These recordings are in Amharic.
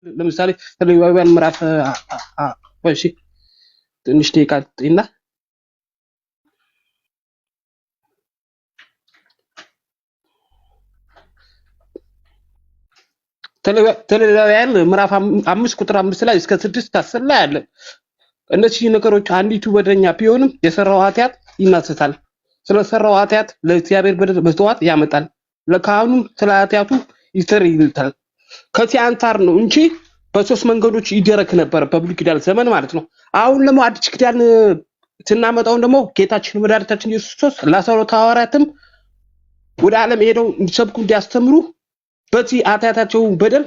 ለምሳሌ ዘሌዋውያን ምዕራፍ እሺ ትንሽ ደቂቃ እና ዘሌዋውያን ምዕራፍ 5 ቁጥር 5 ላይ እስከ 6 10 ላይ አለ። እነዚህ ነገሮች አንዲቱ በደለኛ ቢሆንም የሰራው ኃጢአት ይናሰታል። ስለሰራው ኃጢአት ለእግዚአብሔር መስዋዕት ያመጣል፣ ለካህኑም ስለ ኃጢአቱ ይሰረይለታል። ከዚህ አንፃር ነው እንጂ በሶስት መንገዶች ይደረግ ነበር በብሉይ ኪዳን ዘመን ማለት ነው። አሁን ደግሞ አዲስ ኪዳን ስናመጣው ደግሞ ጌታችን መድኃኒታችን ኢየሱስ ክርስቶስ ለ12 ሐዋርያትም ወደ ዓለም ሄደው እንዲሰብኩ እንዲያስተምሩ በዚህ ኃጢአታቸው በደል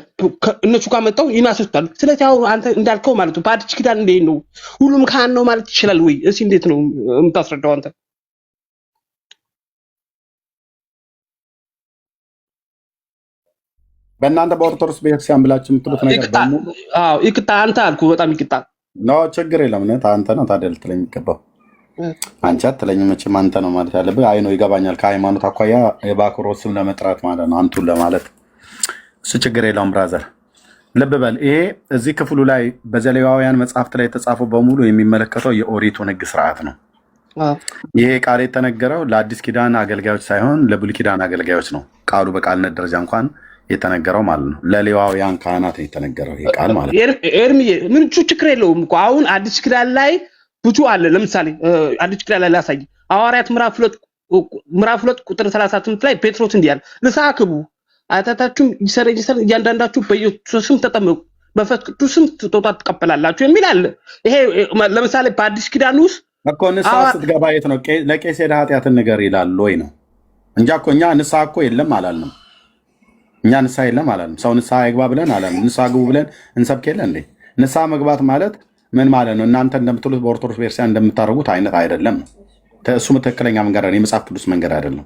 እነሱ ጋር መጣው ይናሰታሉ። ስለዚህ አሁን አንተ እንዳልከው ማለት ነው በአዲስ ኪዳን እንዴት ነው ሁሉም ካህን ነው ማለት ይችላል ወይ? እሺ እንዴት ነው የምታስረዳው አንተ? በእናንተ በኦርቶዶክስ ቤተክርስቲያን ብላችሁ የምትሉት ነገር በሙሉ ይቅጣ አንተ አልኩ። በጣም ይቅጣ ነው። ችግር የለም። አንተ ነው ታዲያ ልትለኝ የሚገባው። አንቺ አትለኝም መቼም አንተ ነው ማለት ያለብህ። አይ ነው ይገባኛል። ከሃይማኖት አኳያ የባክሮት ስም ለመጥራት ማለት ነው አንቱን ለማለት እሱ ችግር የለውም ብራዘር። ልብ በል ይሄ እዚህ ክፍሉ ላይ በዘሌዋውያን መጽሐፍት ላይ የተጻፈው በሙሉ የሚመለከተው የኦሪቱን ሕግ ስርዓት ነው። ይሄ ቃል የተነገረው ለአዲስ ኪዳን አገልጋዮች ሳይሆን ለብሉይ ኪዳን አገልጋዮች ነው። ቃሉ በቃልነት ደረጃ እንኳን የተነገረው ማለት ነው ለሌዋውያን ካህናት የተነገረው ይሄ ቃል ማለት ነው። ኤርሚዬ ምን ችግር የለውም እኮ አሁን አዲስ ኪዳን ላይ ብዙ አለ። ለምሳሌ አዲስ ኪዳን ላይ ላሳይ። ሐዋርያት ምዕራፍ 2 ቁጥር 38 ላይ ጴጥሮስ እንዲህ አለ፣ ንስሐ ግቡ ኃጢአታችሁም ይሰረይ እያንዳንዳችሁ በኢየሱስ ስም ተጠመቁ በመንፈስ ቅዱስም ስጦታ ትቀበላላችሁ የሚል አለ። ይሄ ለምሳሌ በአዲስ ኪዳን ውስጥ እኮ ንስሐ ስትገባ የት ነው ለቄስ ሄደህ ኃጢአትን ንገር ይላል ወይ ነው እንጂ እኮ እኛ ንስሐ እኮ የለም አላልንም። እኛ ንስሐ የለም አላልንም። ሰው ንስሐ ይግባ ብለን አላልንም። ንስሐ ግቡ ብለን እንሰብክ የለ እንዴ? ንስሐ መግባት ማለት ምን ማለት ነው? እናንተ እንደምትሉት በኦርቶዶክስ ቤተክርስቲያን እንደምታደርጉት አይነት አይደለም። እሱም ትክክለኛ መንገድ ነው፣ የመጽሐፍ ቅዱስ መንገድ አይደለም።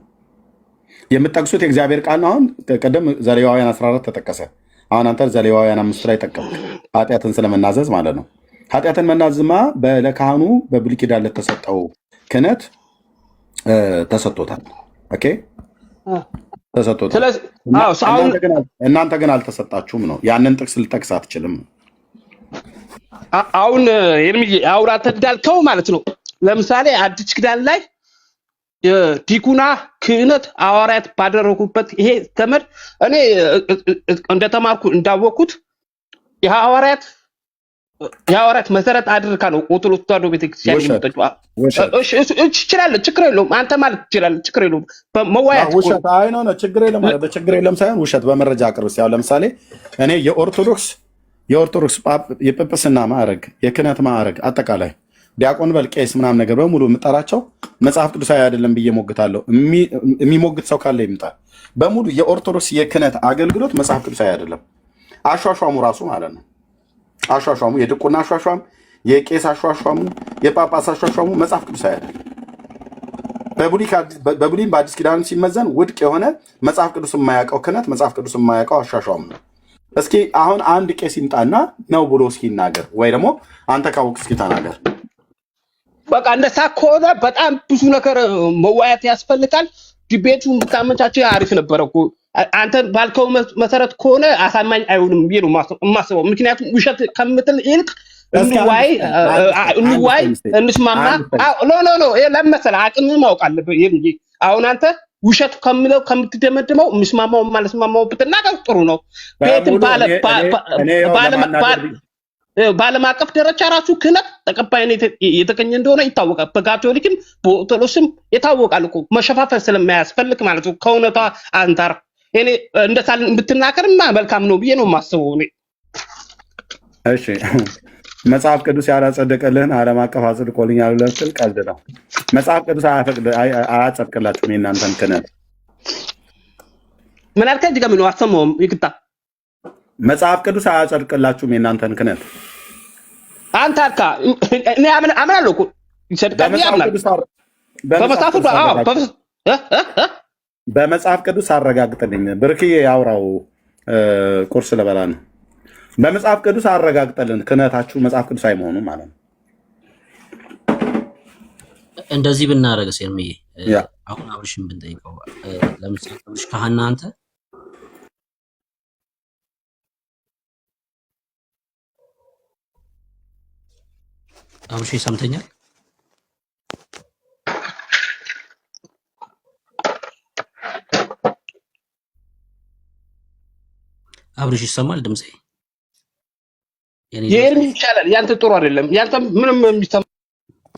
የምጠቅሱት የእግዚአብሔር ቃል ነው። አሁን ቅድም ዘሌዋውያን 14 ተጠቀሰ። አሁን አንተ ዘሌዋውያን 5 ላይ ጠቀምክ፣ ኃጢአትን ስለመናዘዝ ማለት ነው። ኃጢአትን መናዝማ ለካህኑ በብሉይ ኪዳን ለተሰጠው ክህነት ተሰጥቶታል። ኦኬ ተሰጥቶታል። እናንተ ግን አልተሰጣችሁም ነው። ያንን ጥቅስ ልጠቅስ አትችልም። አሁን ኤርሚዬ አውራተ እንዳልከው ማለት ነው። ለምሳሌ አዲስ ኪዳን ላይ ዲቁና ክህነት ሐዋርያት ባደረጉበት ይሄ ተመድ እኔ እንደተማርኩ እንዳወቅኩት የሐዋርያት መሰረት አድርጋ ነው ኦርቶዶክስ ተዋሕዶ ቤተክርስቲያን የምትጠጫው። እሺ ይችላል፣ ችግር የለውም። አንተ ማለት ይችላል፣ ችግር የለውም። በመዋያት ውሸት አይ ነው ችግር የለም ማለት ችግር የለም ሳይሆን ውሸት በመረጃ አቅርብ። ሲያው ለምሳሌ እኔ የኦርቶዶክስ የጵጵስና ማዕረግ የክህነት ማዕረግ አጠቃላይ ዲያቆን በል ቄስ ምናምን ነገር በሙሉ የምጠራቸው መጽሐፍ ቅዱሳዊ አይደለም ብዬ ሞግታለሁ። የሚሞግት ሰው ካለ ይምጣል። በሙሉ የኦርቶዶክስ የክህነት አገልግሎት መጽሐፍ ቅዱሳዊ አይደለም። አሿሿሙ ራሱ ማለት ነው። አሿሿሙ የድቁና አሿሿም፣ የቄስ አሿሿሙ፣ የጳጳስ አሿሿሙ መጽሐፍ ቅዱሳዊ አይደለም። በብሉይም በአዲስ ኪዳን ሲመዘን ውድቅ የሆነ መጽሐፍ ቅዱስ የማያውቀው ክህነት መጽሐፍ ቅዱስ የማያውቀው አሿሿሙ ነው። እስኪ አሁን አንድ ቄስ ይምጣና ነው ብሎ እስኪ ይናገር፣ ወይ ደግሞ አንተ ካወቅ እስኪ ተናገር። በቃ እንደዛ ከሆነ በጣም ብዙ ነገር መዋያት ያስፈልጋል። ዲቤቱን ብታመቻቸው አሪፍ ነበረ እኮ። አንተ ባልከው መሰረት ከሆነ አሳማኝ አይሆንም ብዬ ነው የማስበው። ምክንያቱም ውሸት ከምትል ይልቅ እንዋይ እንስማማ። ኖ ለምን መሰለህ አቅምህን ማወቅ አለብህ። አሁን አንተ ውሸት ከምለው ከምትደመድመው ምስማማው ማለስማማው ብትናገር ጥሩ ነው። ቤትም በዓለም አቀፍ ደረጃ ራሱ ክህነት ተቀባይነት የተገኘ እንደሆነ ይታወቃል። በካቶሊክም በኦርቶዶክስም ይታወቃል እኮ መሸፋፈን ስለማያስፈልግ ማለት ነው። ከእውነቷ አንጻር እኔ እንደሳል ብትናገርማ መልካም ነው ብዬ ነው የማስበው እኔ። እሺ መጽሐፍ ቅዱስ ያላጸደቀልህን ዓለም አቀፍ አጽድቆልኛል ብለህ ስትል ቀልድ ነው። መጽሐፍ ቅዱስ አያጸድቅላችሁም የእናንተን ክህነት። ምን አልከኝ? ድገም ነው አሰማሁም። ይቅጣ መጽሐፍ ቅዱስ አያጸድቅላችሁም የእናንተን ክህነት። አንተ አልካ እኔ አምናለሁ እኮ ይሰድቃል ያምናል። በመጽሐፍ ቅዱስ አረጋግጥልኝ። ብርክዬ ያውራው ቁርስ ልበላ ነው። በመጽሐፍ ቅዱስ አረጋግጠልን ክህነታችሁ መጽሐፍ ቅዱስ አይመሆኑ ማለት ነው። እንደዚህ ብናረግ ሴርምዬ አሁን አብርሽን ብንጠይቀው ለምሳሌ አብርሽ ካህና አንተ አብርሽ ሰምተኛል? አብርሽ ይሰማል ድምጼ? የኤርሚ ይቻላል። ያንተ ጥሩ አይደለም። ያንተ ምንም የሚሰማ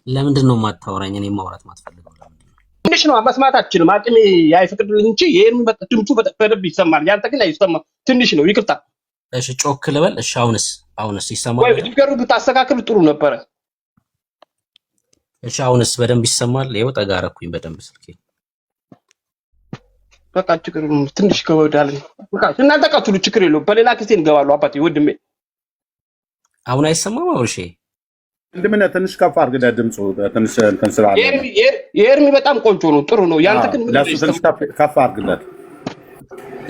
ለምንድን ነው የማታወራኝ? እኔ ማውራት ማትፈልገው ለምንድን ነው? ትንሽ ነው መስማታችን አቅሜ አይፈቅድልኝ እንጂ የኤርሚ ድምፁ በደንብ ይሰማል። ያንተ ግን አይሰማም። ትንሽ ነው። ይቅርታ። እሺ ጮክ ልበል። እሺ አሁንስ ይሰማል? ወይ ዲገሩ ብታስተካክል ጥሩ ነበረ። እሺ አሁንስ በደንብ ይሰማል? ይኸው ጠጋ አደረኩኝ በደንብ ስልኬ። በቃ ችግር ትንሽ ከወዳለ በቃ እናንተ ቀጥሉ፣ ችግር የለውም። በሌላ ጊዜ እንገባለሁ። አባቴ ወድሜ አሁን አይሰማም? አብርሽ እንደምን ትንሽ ከፍ አድርገህ ድምፁ ትንሽ እንትን ስላለ የኤርሚ በጣም ቆንጆ ነው፣ ጥሩ ነው። ያንተ ግን ምን ለሱ ትንሽ ከፍ አድርገህ።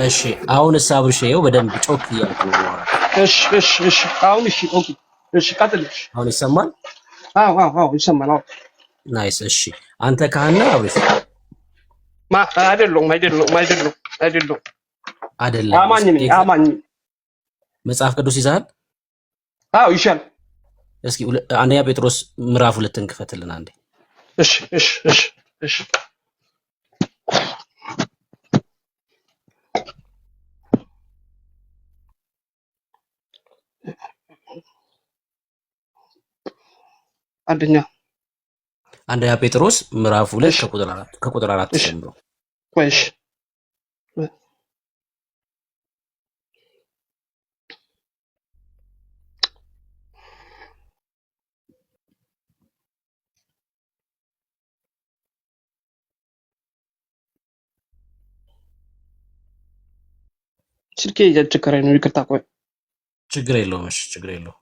እሺ አሁንስ አብርሽ ይኸው በደንብ ጮክ እያልኩ ነው የማወራው። እሺ አሁን እሺ ኦኬ እሺ ቀጥል። አሁን ይሰማል? አዎ ይሰማል። አዎ ናይስ። እሺ አንተ ካህን ነህ አብርሽ? አይደለም አማኝ ነኝ። አማኝ መጽሐፍ ቅዱስ ይዘሃል? አዎ ይሻል። እስኪ አንደኛ ጴጥሮስ ምዕራፍ 2ን ክፈትልን አንዴ። እሺ አንደኛ ጴጥሮስ ምዕራፍ 2 ከቁጥር 4 ጀምሮ። እሺ ስልኬ እያስቸገረኝ ነው። ይቅርታ። ቆይ ችግር የለውም። እሺ ችግር የለውም።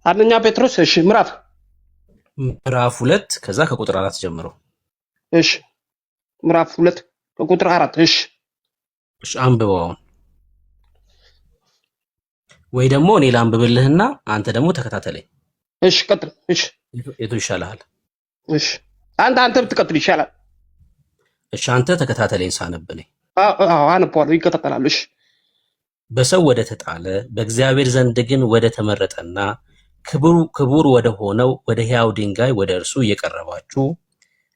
አንደኛ ጴጥሮስ እሺ ምዕራፍ 2 ከዛ ከቁጥር 4 ጀምሮ። እሺ ምዕራፍ 2 ከቁጥር 4 እሺ አንብበው አሁን። ወይ ደግሞ እኔ ላንብብልህና አንተ ደግሞ ተከታተለኝ። እሺ ቀጥል። እሺ የቱ ይሻልሃል? እሺ አንተ ብትቀጥል ይሻላል። እሺ አንተ ተከታተለኝ ሳነብ ነኝ። አዎ አንብበዋለሁ፣ ይቀጥላል። እሺ በሰው ወደ ተጣለ በእግዚአብሔር ዘንድ ግን ወደ ተመረጠና ክቡር ወደ ሆነው ወደ ሕያው ድንጋይ ወደ እርሱ እየቀረባችሁ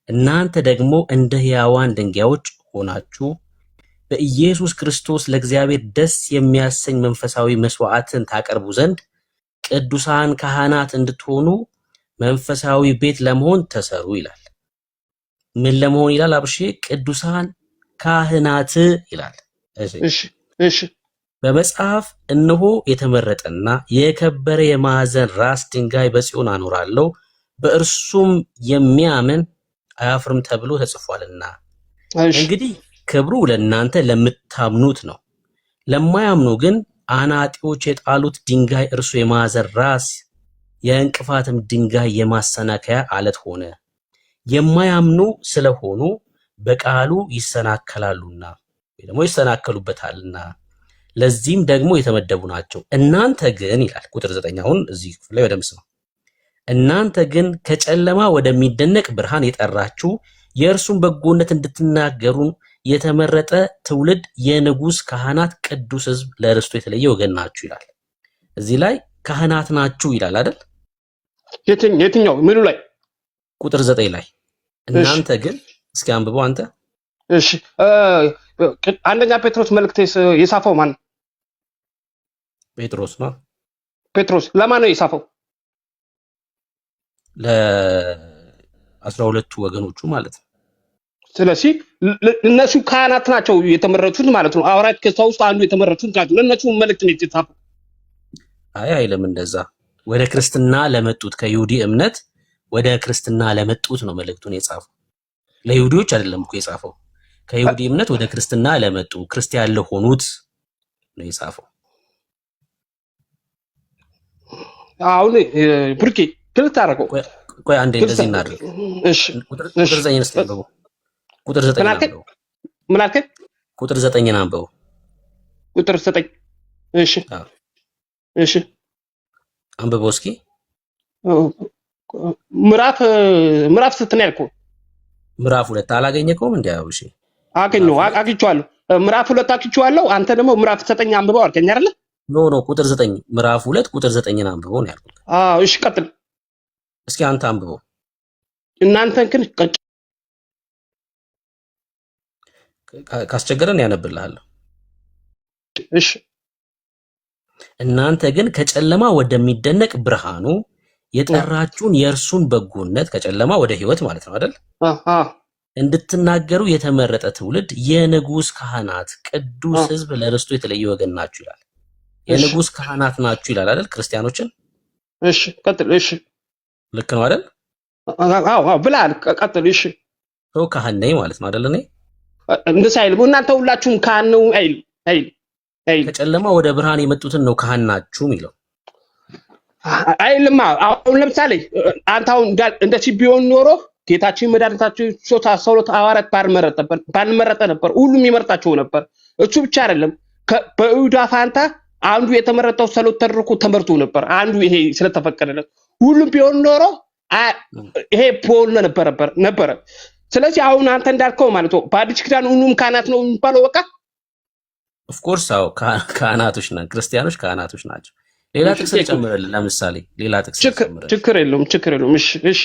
እናንተ ደግሞ እንደ ሕያዋን ድንጋዮች ሆናችሁ በኢየሱስ ክርስቶስ ለእግዚአብሔር ደስ የሚያሰኝ መንፈሳዊ መስዋዕትን ታቀርቡ ዘንድ ቅዱሳን ካህናት እንድትሆኑ መንፈሳዊ ቤት ለመሆን ተሰሩ ይላል። ምን ለመሆን ይላል አብርሽ? ቅዱሳን ካህናት ይላል። እሺ በመጽሐፍ እነሆ የተመረጠና የከበረ የማዕዘን ራስ ድንጋይ በጽዮን አኖራለሁ በእርሱም የሚያምን አያፍርም ተብሎ ተጽፏልና። እንግዲህ ክብሩ ለእናንተ ለምታምኑት ነው። ለማያምኑ ግን አናጢዎች የጣሉት ድንጋይ እርሱ የማዕዘን ራስ የእንቅፋትም ድንጋይ የማሰናከያ አለት ሆነ። የማያምኑ ስለሆኑ በቃሉ ይሰናከላሉና ወይ ደግሞ ይሰናከሉበታልና ለዚህም ደግሞ የተመደቡ ናቸው። እናንተ ግን ይላል ቁጥር 9 አሁን እዚህ ክፍል ላይ በደምብ ነው። እናንተ ግን ከጨለማ ወደሚደነቅ ብርሃን የጠራችሁ የእርሱን በጎነት እንድትናገሩ የተመረጠ ትውልድ፣ የንጉሥ ካህናት፣ ቅዱስ ሕዝብ፣ ለርስቱ የተለየ ወገን ናችሁ ይላል። እዚህ ላይ ካህናት ናችሁ ይላል አይደል? የትኛው ምኑ ላይ? ቁጥር 9 ላይ እናንተ ግን እስኪ አንብበው አንተ። እሺ አንደኛ ጴጥሮስ መልእክት የጻፈው ማን? ጴጥሮስ ነው። ጴጥሮስ ለማን ነው የጻፈው? ለ12ቱ ወገኖቹ ማለት ነው። ስለዚህ እነሱ ካህናት ናቸው የተመረጡት ማለት ነው። ሐዋርያት ከሰው ውስጥ አንዱ የተመረጡት ናቸው። ለእነሱ መልእክት ነው የተጻፈው። አይ አይልም እንደዛ። ወደ ክርስትና ለመጡት ከይሁዲ እምነት ወደ ክርስትና ለመጡት ነው መልእክቱን የጻፈው። ለይሁዲዎች አይደለም እኮ የጻፈው። ከይሁዲ እምነት ወደ ክርስትና ለመጡ ክርስቲያን ለሆኑት ነው የጻፈው። አሁን ብሩኬ ግልጽ አደረገው። ቆይ አንዴ እንደዚህ እናድርግ። እሺ ቁጥር 9 እስቲ አንብበው። ቁጥር 9 አንብበው። ምን አልከኝ? ቁጥር 9 አንብበው። ቁጥር 9 እሺ አዎ እሺ አንብበው እስኪ። ምዕራፍ ስንት ነው ያልከው? ምዕራፍ 2 አላገኘከውም እንዴ? አብርሽ አግኝቼዋለሁ። ምዕራፍ 2 አግኝቼዋለሁ። አንተ ደግሞ ምዕራፍ 9 አንብበው አልከኝ አይደለ? ኖ ቁጥር 9 ምዕራፍ 2 ቁጥር 9ን አንብበው ነው ያልኩት። እሺ ቀጥል እስኪ አንተ አንብበው። እናንተን ግን ካስቸገረን ያነብልሃለሁ። እሺ እናንተ ግን ከጨለማ ወደሚደነቅ ብርሃኑ የጠራችሁን የእርሱን በጎነት ከጨለማ ወደ ሕይወት ማለት ነው አይደል? እንድትናገሩ የተመረጠ ትውልድ፣ የንጉሥ ካህናት፣ ቅዱስ ሕዝብ፣ ለርስቱ የተለየ ወገን ናችሁ ይላል። የንጉሥ ካህናት ናችሁ ይላል አይደል? ክርስቲያኖችን። እሺ ቀጥል። እሺ ልክ ነው አይደል? ብላል። ቀጥል። እሺ ሰው ካህን ነኝ ማለት ነው አይደል? እኔ እንደዛ አይልም። እናንተ ሁላችሁም ካህን ነው አይል ከጨለማ ወደ ብርሃን የመጡትን ነው ካህን ናችሁ የሚለው አይልማ። አሁን ለምሳሌ አንተ አሁን እንደዚህ ቢሆን ኖሮ ጌታችን መድኃኒታችን ኢየሱስ ክርስቶስ ሐዋርያት ባልመረጠ ነበር፣ ሁሉም ይመርጣቸው ነበር። እሱ ብቻ አይደለም፣ በይሁዳ ፋንታ አንዱ የተመረጠው ሰሎት ተደርጎ ተመርጦ ነበር። አንዱ ይሄ ስለተፈቀደለት ሁሉም ቢሆን ኖሮ ይሄ ፖል ነበረ። ስለዚህ አሁን አንተ እንዳልከው ማለት ነው በአዲስ ኪዳን ሁሉም ካህናት ነው የሚባለው። በቃ ኦፍ ኮርስ አዎ ካህናቶች ነን፣ ክርስቲያኖች ካህናቶች ናቸው። ሌላ ጥቅስ ልጨምርልህ። ለምሳሌ ሌላ ጥቅስ ልጨምርልህ። ችግር የለውም። እሺ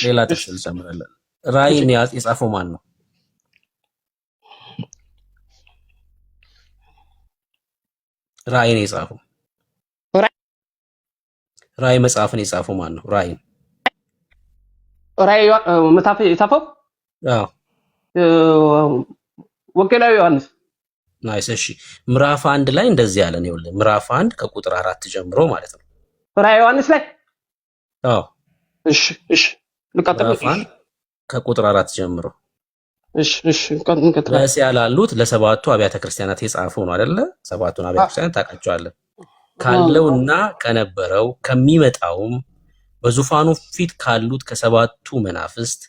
ሌላ ጥቅስ ልጨምርልህ። ራእይን የጻፈው ማን ነው? ራእይን የጻፈው ራእይ መጽሐፍን የጻፈው ማን ነው? ራእይ መጽሐፍ የጻፈው ወንጌላዊ ዮሐንስ። ናይስ። እሺ ምዕራፍ 1 ላይ እንደዚህ ያለ ነው። ይኸውልህ ምዕራፍ 1 ከቁጥር 4 ጀምሮ ማለት ነው። ራእይ ዮሐንስ ላይ እሺ ልቀጥል። ምዕራፍ 1 ከቁጥር 4 ጀምሮ እሺ እንቀጥል። በእስያ ላሉት ለሰባቱ አብያተ ክርስቲያናት የጻፈው ነው አይደለ? ሰባቱን አብያተ ክርስቲያናት ታውቃቸዋለህ። ካለውና ከነበረው ከሚመጣውም በዙፋኑ ፊት ካሉት ከሰባቱ መናፍስት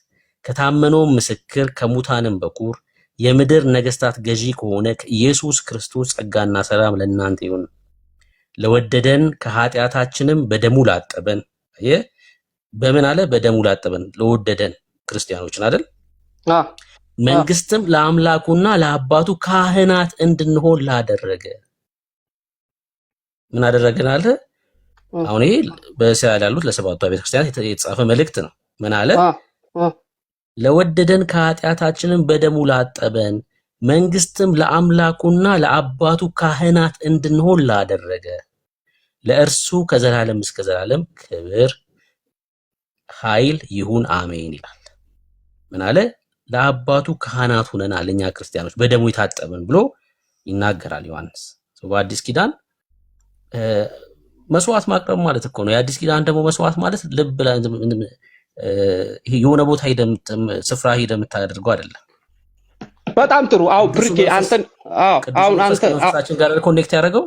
ከታመነው ምስክር ከሙታንም በኩር የምድር ነገስታት ገዢ ከሆነ ከኢየሱስ ክርስቶስ ጸጋና ሰላም ለእናንተ ይሁን። ለወደደን ከኃጢአታችንም በደሙ ላጠበን። በምን አለ? በደሙ ላጠበን። ለወደደን ክርስቲያኖችን አይደል? መንግስትም ለአምላኩና ለአባቱ ካህናት እንድንሆን ላደረገ። ምን አደረገን አለ? አሁን ይሄ በእስያ ላሉት ለሰባቱ አብያተ ክርስቲያናት የተጻፈ መልእክት ነው። ምን አለ? ለወደደን ከኃጢአታችንን በደሙ ላጠበን መንግስትም ለአምላኩና ለአባቱ ካህናት እንድንሆን ላደረገ ለእርሱ ከዘላለም እስከ ዘላለም ክብር ኃይል ይሁን አሜን ይላል። ምን አለ? ለአባቱ ካህናት ሆነናል እኛ ክርስቲያኖች በደሙ የታጠብን ብሎ ይናገራል ዮሐንስ። በአዲስ ኪዳን መስዋዕት ማቅረብ ማለት እኮ ነው። የአዲስ ኪዳን ደግሞ መስዋዕት ማለት ልብ የሆነ ቦታ ስፍራ ሄደህ የምታደርገው አይደለም። በጣም ጥሩ። ብርጌ አንተን አንተን ጋር ኮኔክት ያደረገው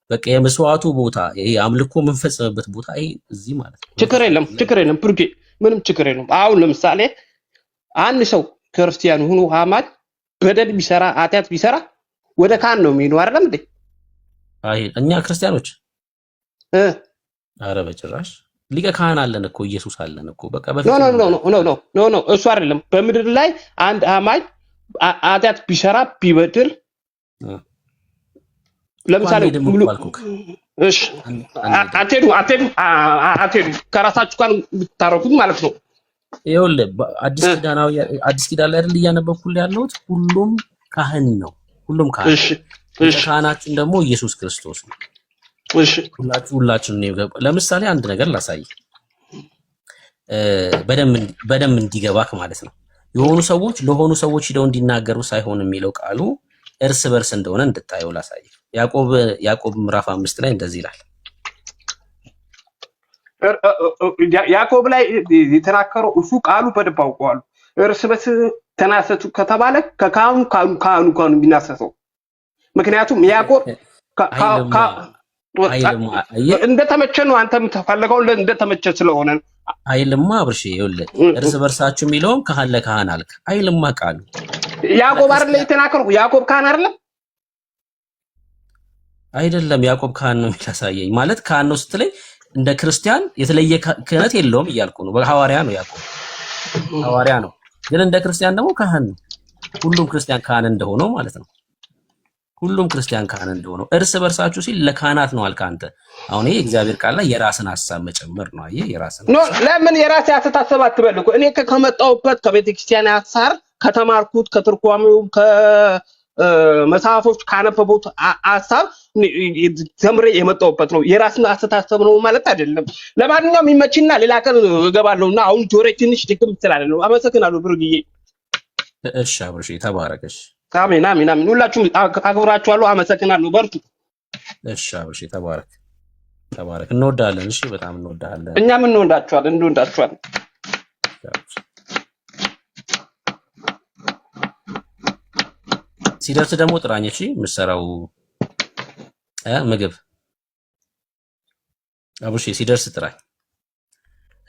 በቃ የመስዋዕቱ ቦታ ይሄ አምልኮ የምንፈጽምበት ቦታ ይሄ እዚህ ማለት ነው። ችግር የለም ብርጌ፣ ምንም ችግር የለም። አሁን ለምሳሌ አንድ ሰው ክርስቲያን ሆኖ አማኝ በደል ቢሰራ ኃጢአት ቢሰራ ወደ ካህን ነው የሚሄደው አይደለም እንዴ? እኛ ክርስቲያኖች ኧረ በጭራሽ ሊቀ ካህን አለን እኮ ኢየሱስ አለን እኮ። በቃ ኖ እሱ አይደለም። በምድር ላይ አንድ አማኝ ኃጢአት ቢሰራ ቢበድል ለምሳሌ እሺ አትሄዱ ከራሳችሁ ጋር ብታረጉት ማለት ነው። ይኸውልህ አዲስ ኪዳን ላይ አይደል እያነበብኩልህ ያለሁት? ሁሉም ካህን ነው። ሁሉም ካህን። እሺ ካህናችን ደግሞ ኢየሱስ ክርስቶስ ነው። እሺ ሁላችን ነው። ለምሳሌ አንድ ነገር ላሳይ በደንብ እንዲገባክ ማለት ነው። የሆኑ ሰዎች ለሆኑ ሰዎች ሄደው እንዲናገሩ ሳይሆን የሚለው ቃሉ እርስ በርስ እንደሆነ እንድታየው ላሳይ። ያዕቆብ ምዕራፍ 5 ላይ እንደዚህ ይላል። ያዕቆብ ላይ የተናከረው እሱ ቃሉ በደንብ አውቀዋለሁ። እርስ በርስ ተናሰቱ ከተባለ ከካህኑ የሚናሰሰው ምክንያቱም ያዕቆብ እንደተመቸ ነው። አንተ የምትፈልገው እንደተመቸ ስለሆነ አይልማ አብርሽ። ይኸውልህ እርስ በርሳችሁ የሚለውም ካህን ለካህን አልክ አይልማ ቃሉ። ያዕቆብ አይደለ የተናከረው? ያዕቆብ ካህን አይደለም? አይደለም ያዕቆብ ካህን ነው የሚያሳየኝ ማለት ካህን ነው ስትለኝ እንደ ክርስቲያን የተለየ ክህነት የለውም እያልኩ ነው። ሐዋርያ ነው ያዕቆብ ሐዋርያ ነው፣ ግን እንደ ክርስቲያን ደግሞ ካህን ነው። ሁሉም ክርስቲያን ካህን እንደሆነው ማለት ነው። ሁሉም ክርስቲያን ካህን እንደሆነው እርስ በርሳችሁ ሲል ለካህናት ነው አልክ አንተ። አሁን ይሄ እግዚአብሔር ቃል ላይ የራስን ሐሳብ መጨመር ነው። አየህ የራስን ኖ ለምን የራሴ አስተሳሰብ አትበል እኮ እኔ ከመጣሁበት ከቤተክርስቲያን ሐሳብ ከተማርኩት ከትርጓሜው ከመጽሐፎች ካነበቡት ሐሳብ ተምሬ የመጣሁበት ነው። የራስን አስተሳሰብ ነው ማለት አይደለም። ለማንኛውም ይመችና ሌላ ቀን እገባለሁና አሁን ጆሮዬ ትንሽ ድክም ስላለ ነው። አመሰግናለሁ ብሩክዬ። እሺ አብርሽ ተባረከሽ። አሜን አሜን አሜን። ሁላችሁም አክብራችኋለሁ። አመሰግናለሁ። በርቱ። እሺ አብርሽ ተባረክ ተባረክ። እንወዳለን። እሺ በጣም እንወዳለን። እኛም እንወዳችኋለን። ሲደርስ ደግሞ ጥራኝ። እሺ የምትሰራው ምግብ አብርሽ ሲደርስ ጥራኝ።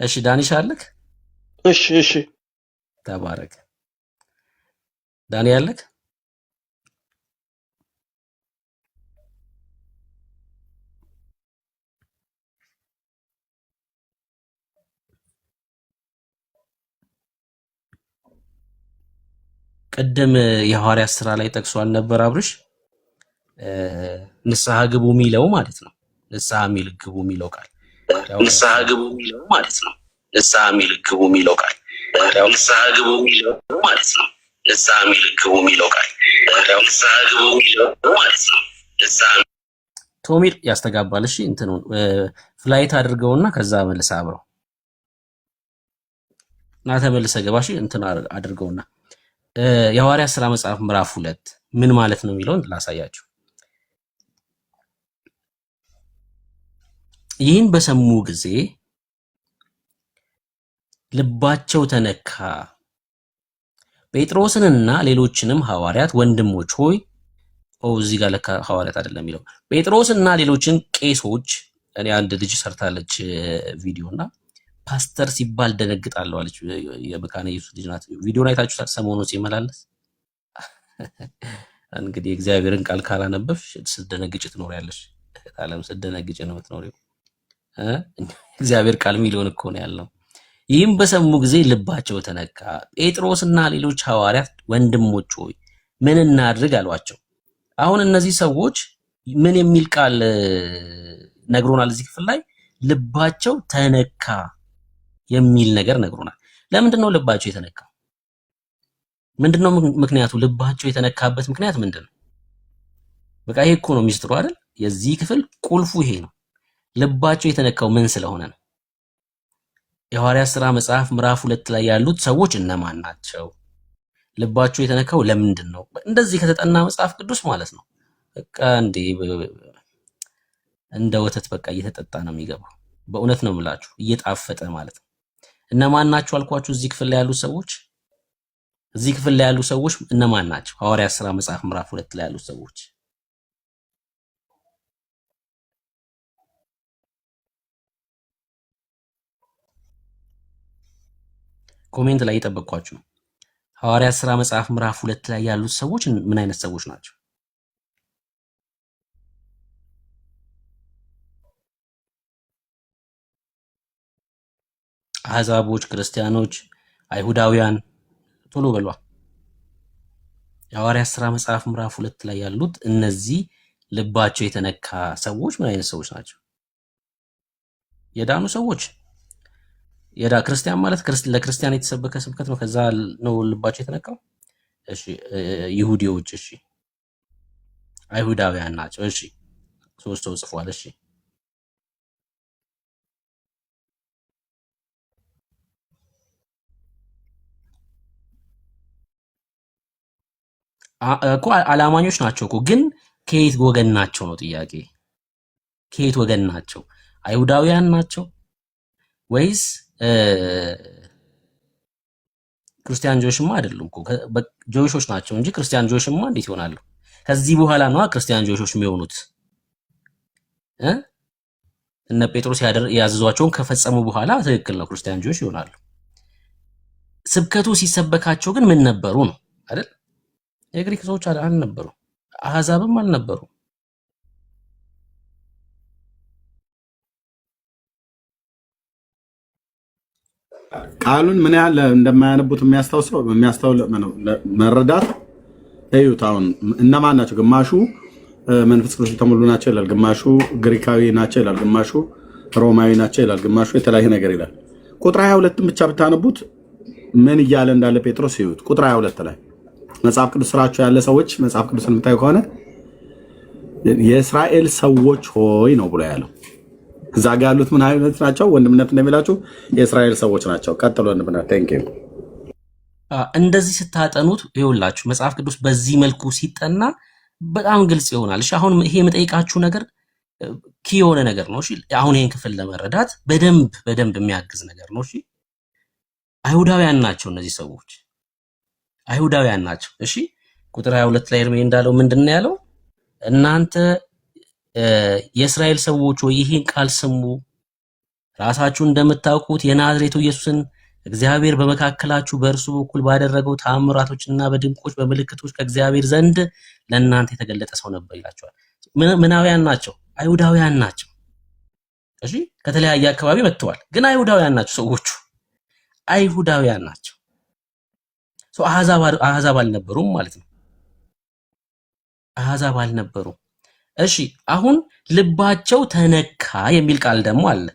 እሺ ዳኒሽ አለክ? እሺ ተባረክ። ዳኒ አለክ? ቅድም የሐዋርያት ሥራ ላይ ጠቅሷል ነበር አብርሽ ንስሐ ግቡ የሚለው ማለት ነው። ንስሐ የሚል ግቡ የሚለው ቃል ንስሐ ግቡ የሚለው ማለት ነው። ንስሐ የሚል ግቡ የሚለው ቃል ንስሐ ግቡ የሚለው ማለት ነው። ንስሐ የሚል ግቡ የሚለው ቃል ንስሐ ግቡ የሚለው ማለት ነው። ንስሐ ቶሚር ያስተጋባል። እሺ እንትኑን ፍላይት አድርገውና ከዛ መልሰ አብረው እና ተመልሰ ገባሽ እንትን አድርገውና የሐዋርያት ሥራ መጽሐፍ ምዕራፍ 2 ምን ማለት ነው የሚለውን ላሳያችሁ። ይህን በሰሙ ጊዜ ልባቸው ተነካ፣ ጴጥሮስንና ሌሎችንም ሐዋርያት ወንድሞች ሆይ እዚህ ጋር ለካ ሐዋርያት አይደለም የሚለው ጴጥሮስና ሌሎችን ቄሶች። እኔ አንድ ልጅ ሰርታለች ቪዲዮና ፓስተር ሲባል ደነግጣለሁ አለች። የመካነ ኢየሱስ ልጅ ናት። ቪዲዮን አይታችሁታል? ሰሞኑን ሲመላለስ እንግዲህ እግዚአብሔርን ቃል ካላነበብሽ ስትደነግጭ ትኖሪያለሽ። ዓለም ስትደነግጭ ነው የምትኖሪው። እግዚአብሔር ቃል ሚሊዮን እኮ ነው ያለው። ይህም በሰሙ ጊዜ ልባቸው ተነካ፣ ጴጥሮስና ሌሎች ሐዋርያት ወንድሞች ሆይ ምን እናድርግ አሏቸው። አሁን እነዚህ ሰዎች ምን የሚል ቃል ነግሮናል እዚህ ክፍል ላይ? ልባቸው ተነካ የሚል ነገር ነግሮናል። ለምንድን ነው ልባቸው የተነካው? ምንድነው ምክንያቱ? ልባቸው የተነካበት ምክንያት ምንድነው? በቃ ይሄ እኮ ነው ሚስጥሩ አይደል? የዚህ ክፍል ቁልፉ ይሄ ነው። ልባቸው የተነካው ምን ስለሆነ ነው? የሐዋርያት ሥራ መጽሐፍ ምዕራፍ 2 ላይ ያሉት ሰዎች እነማን ናቸው? ልባቸው የተነካው ለምንድን ነው? እንደዚህ ከተጠና መጽሐፍ ቅዱስ ማለት ነው በቃ እንደ ወተት በቃ እየተጠጣ ነው የሚገባው። በእውነት ነው የምላችሁ እየጣፈጠ ማለት ነው። እነማን ናቸው አልኳችሁ? እዚህ ክፍል ላይ ያሉት ሰዎች እነማን ናቸው? ሐዋርያት ሥራ መጽሐፍ ምዕራፍ 2 ላይ ያሉት ሰዎች ኮሜንት ላይ እየጠበቅኳችሁ ነው። ሐዋርያት ሥራ መጽሐፍ ምዕራፍ 2 ላይ ያሉት ሰዎች ምን አይነት ሰዎች ናቸው? አሕዛቦች፣ ክርስቲያኖች፣ አይሁዳውያን? ቶሎ በሏ። የሐዋርያት ሥራ መጽሐፍ ምዕራፍ 2 ላይ ያሉት እነዚህ ልባቸው የተነካ ሰዎች ምን አይነት ሰዎች ናቸው? የዳኑ ሰዎች። ክርስቲያን ማለት ለክርስቲያን የተሰበከ ስብከት ነው። ከዛ ነው ልባቸው የተነካው። እሺ ይሁዲዎች፣ እሺ አይሁዳውያን ናቸው። እሺ 3 ሰው ጽፏል። እሺ እኮ አላማኞች ናቸው እኮ፣ ግን ከየት ወገን ናቸው ነው ጥያቄ። ከየት ወገን ናቸው? አይሁዳውያን ናቸው ወይስ ክርስቲያን ጆሽማ አይደሉም እኮ ጆሾች ናቸው እንጂ ክርስቲያን ጆሽማ እንዴት ይሆናሉ? ከዚህ በኋላ ነው ክርስቲያን ጆሾች የሚሆኑት። እነ ጴጥሮስ ያዘዟቸውን ከፈጸሙ በኋላ ትክክል ነው ክርስቲያን ጆሽ ይሆናሉ። ስብከቱ ሲሰበካቸው ግን ምን ነበሩ ነው አይደል? የግሪክ ሰዎች አልነበሩ፣ አሕዛብም አልነበሩ። ቃሉን ምን ያህል እንደማያነቡት የሚያስተውል መረዳት እዩት። አሁን እነማን ናቸው? ግማሹ መንፈስ ቅዱስ የተሞሉ ናቸው ይላል፣ ግማሹ ግሪካዊ ናቸው ይላል፣ ግማሹ ሮማዊ ናቸው ይላል፣ ግማሹ የተለያየ ነገር ይላል። ቁጥር 22ን ብቻ ብታነቡት ምን እያለ እንዳለ ጴጥሮስ ይዩት። ቁጥር 22 ላይ መጽሐፍ ቅዱስ ስራቸው ያለ ሰዎች መጽሐፍ ቅዱስን የምታዩ ከሆነ የእስራኤል ሰዎች ሆይ ነው ብሎ ያለው። እዛ ጋ ያሉት ምን አይነት ናቸው? ወንድምነት እንደሚላችሁ የእስራኤል ሰዎች ናቸው። ቀጥሎ ወንድምነት ቴንኪው። እንደዚህ ስታጠኑት ይኸውላችሁ መጽሐፍ ቅዱስ በዚህ መልኩ ሲጠና በጣም ግልጽ ይሆናል። እሺ አሁን ይሄ የምጠይቃችሁ ነገር ኪ የሆነ ነገር ነው። እሺ አሁን ይሄን ክፍል ለመረዳት በደንብ የሚያግዝ ነገር ነው። እሺ አይሁዳውያን ናቸው እነዚህ ሰዎች አይሁዳውያን ናቸው። እሺ ቁጥር 22 ላይ እርሜ እንዳለው ምንድነው ያለው? እናንተ የእስራኤል ሰዎች ሆይ ይህን ቃል ስሙ፣ ራሳችሁ እንደምታውቁት የናዝሬቱ ኢየሱስን እግዚአብሔር በመካከላችሁ በእርሱ በኩል ባደረገው ተአምራቶችና በድንቆች በምልክቶች ከእግዚአብሔር ዘንድ ለእናንተ የተገለጠ ሰው ነበር ይላቸዋል። ምናውያን ናቸው? አይሁዳውያን ናቸው። እሺ ከተለያየ አካባቢ መጥተዋል፣ ግን አይሁዳውያን ናቸው። ሰዎቹ አይሁዳውያን ናቸው። አሕዛብ አልነበሩም ማለት ነው። አሕዛብ አልነበሩም። እሺ አሁን ልባቸው ተነካ የሚል ቃል ደግሞ አለ።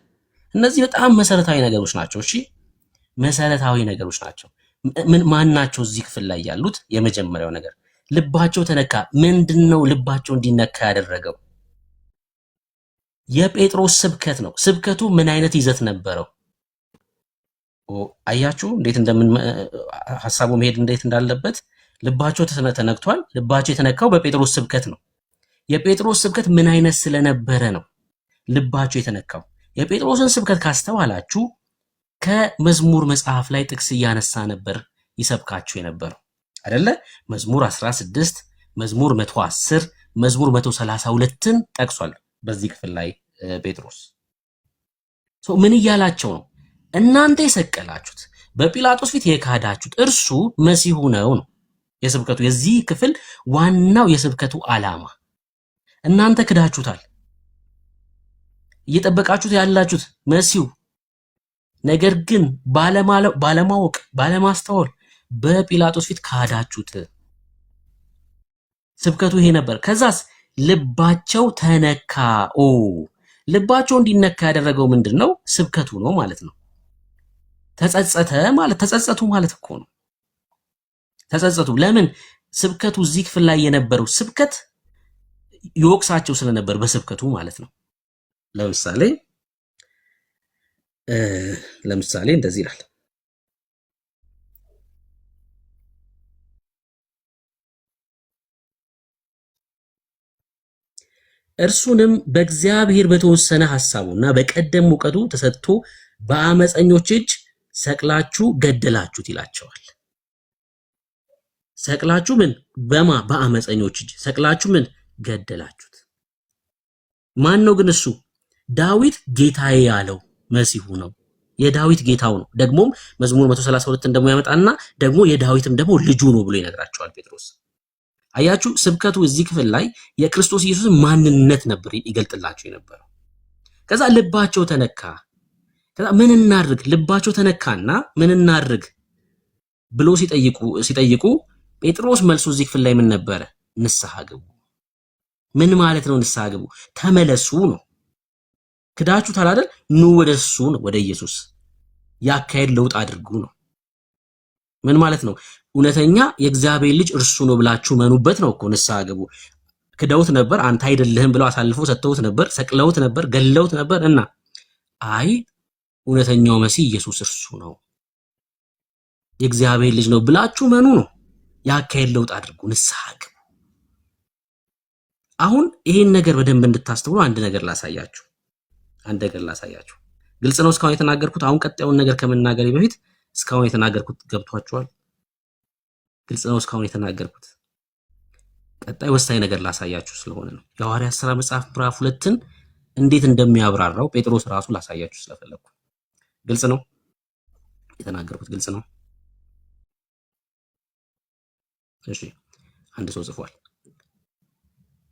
እነዚህ በጣም መሰረታዊ ነገሮች ናቸው። እሺ መሰረታዊ ነገሮች ናቸው። ማን ናቸው እዚህ ክፍል ላይ ያሉት? የመጀመሪያው ነገር ልባቸው ተነካ። ምንድነው ልባቸው እንዲነካ ያደረገው? የጴጥሮስ ስብከት ነው። ስብከቱ ምን አይነት ይዘት ነበረው? አያችሁ እንዴት ሐሳቡ መሄድ እንዴት እንዳለበት። ልባቸው ተነክቷል። ልባቸው የተነካው በጴጥሮስ ስብከት ነው። የጴጥሮስ ስብከት ምን አይነት ስለነበረ ነው ልባቸው የተነካው? የጴጥሮስን ስብከት ካስተዋላችሁ ከመዝሙር መጽሐፍ ላይ ጥቅስ እያነሳ ነበር ይሰብካችሁ የነበረው አይደለ? መዝሙር 16፣ መዝሙር 110፣ መዝሙር 132ን ጠቅሷል በዚህ ክፍል ላይ ጴጥሮስ። ምን እያላቸው ነው? እናንተ የሰቀላችሁት በጲላጦስ ፊት የካዳችሁት እርሱ መሲሁ ነው ነው የስብከቱ የዚህ ክፍል ዋናው የስብከቱ ዓላማ። እናንተ ክዳችሁታል። እየጠበቃችሁት ያላችሁት መሲሁ፣ ነገር ግን ባለማወቅ ባለማስተዋል በጲላጦስ ፊት ካዳችሁት። ስብከቱ ይሄ ነበር። ከዛስ ልባቸው ተነካ። ልባቸው እንዲነካ ያደረገው ምንድነው? ስብከቱ ነው ማለት ነው። ተጸጸቱ ማለት እኮ ነው። ተጸጸቱ። ለምን? ስብከቱ እዚህ ክፍል ላይ የነበረው ስብከት ይወቅሳቸው ስለነበር በስብከቱ ማለት ነው። ለምሳሌ እንደዚህ ይላል። እርሱንም በእግዚአብሔር በተወሰነ ሐሳቡና በቀደም እውቀቱ ተሰጥቶ በአመፀኞች እጅ ሰቅላችሁ ገደላችሁት ይላቸዋል። ሰቅላችሁ ምን? በአመፀኞች እጅ ሰቅላችሁ ምን? ገደላችሁት። ማን ነው ግን እሱ? ዳዊት ጌታዬ ያለው መሲሁ ነው። የዳዊት ጌታው ነው። ደግሞም መዝሙር 132 ደግሞ ያመጣና ደግሞ የዳዊትም ደግሞ ልጁ ነው ብሎ ይነግራቸዋል ጴጥሮስ። አያችሁ ስብከቱ እዚህ ክፍል ላይ የክርስቶስ ኢየሱስን ማንነት ነበር ይገልጥላቸው የነበረው። ከዛ ልባቸው ተነካ። ከዛ ምን እናድርግ? ልባቸው ተነካና ምን እናድርግ ብሎ ሲጠይቁ ጴጥሮስ መልሱ እዚህ ክፍል ላይ ምን ነበረ? ንስሐ ግቡ። ምን ማለት ነው ንስሐ ግቡ? ተመለሱ ነው። ክዳችሁታል አይደል? ኑ ወደሱ ነው፣ ወደ ኢየሱስ ያካሄድ ለውጥ አድርጉ ነው። ምን ማለት ነው? እውነተኛ የእግዚአብሔር ልጅ እርሱ ነው ብላችሁ መኑበት ነው እኮ ንስሐ ግቡ። ክደውት ነበር፣ አንተ አይደለህም ብለው አሳልፈው ሰጥተውት ነበር፣ ሰቅለውት ነበር፣ ገለውት ነበር እና አይ እውነተኛው መሲህ ኢየሱስ እርሱ ነው፣ የእግዚአብሔር ልጅ ነው ብላችሁ መኑ ነው። ያካሄድ ለውጥ አድርጉ፣ ንስሐ ግቡ። አሁን ይሄን ነገር በደንብ እንድታስተውሉ አንድ ነገር ላሳያችሁ። ግልጽ ነው እስካሁን የተናገርኩት? አሁን ቀጣዩን ነገር ከመናገሬ በፊት እስካሁን የተናገርኩት ገብቷችኋል? ግልጽ ነው እስካሁን የተናገርኩት? ቀጣይ ወሳኝ ነገር ላሳያችሁ ስለሆነ ነው። የሐዋርያት ሥራ መጽሐፍ ምዕራፍ 2ን እንዴት እንደሚያብራራው ጴጥሮስ ራሱ ላሳያችሁ ስለፈለኩ። ግልጽ ነው የተናገርኩት? ግልጽ ነው? እሺ አንድ ሰው ጽፏል።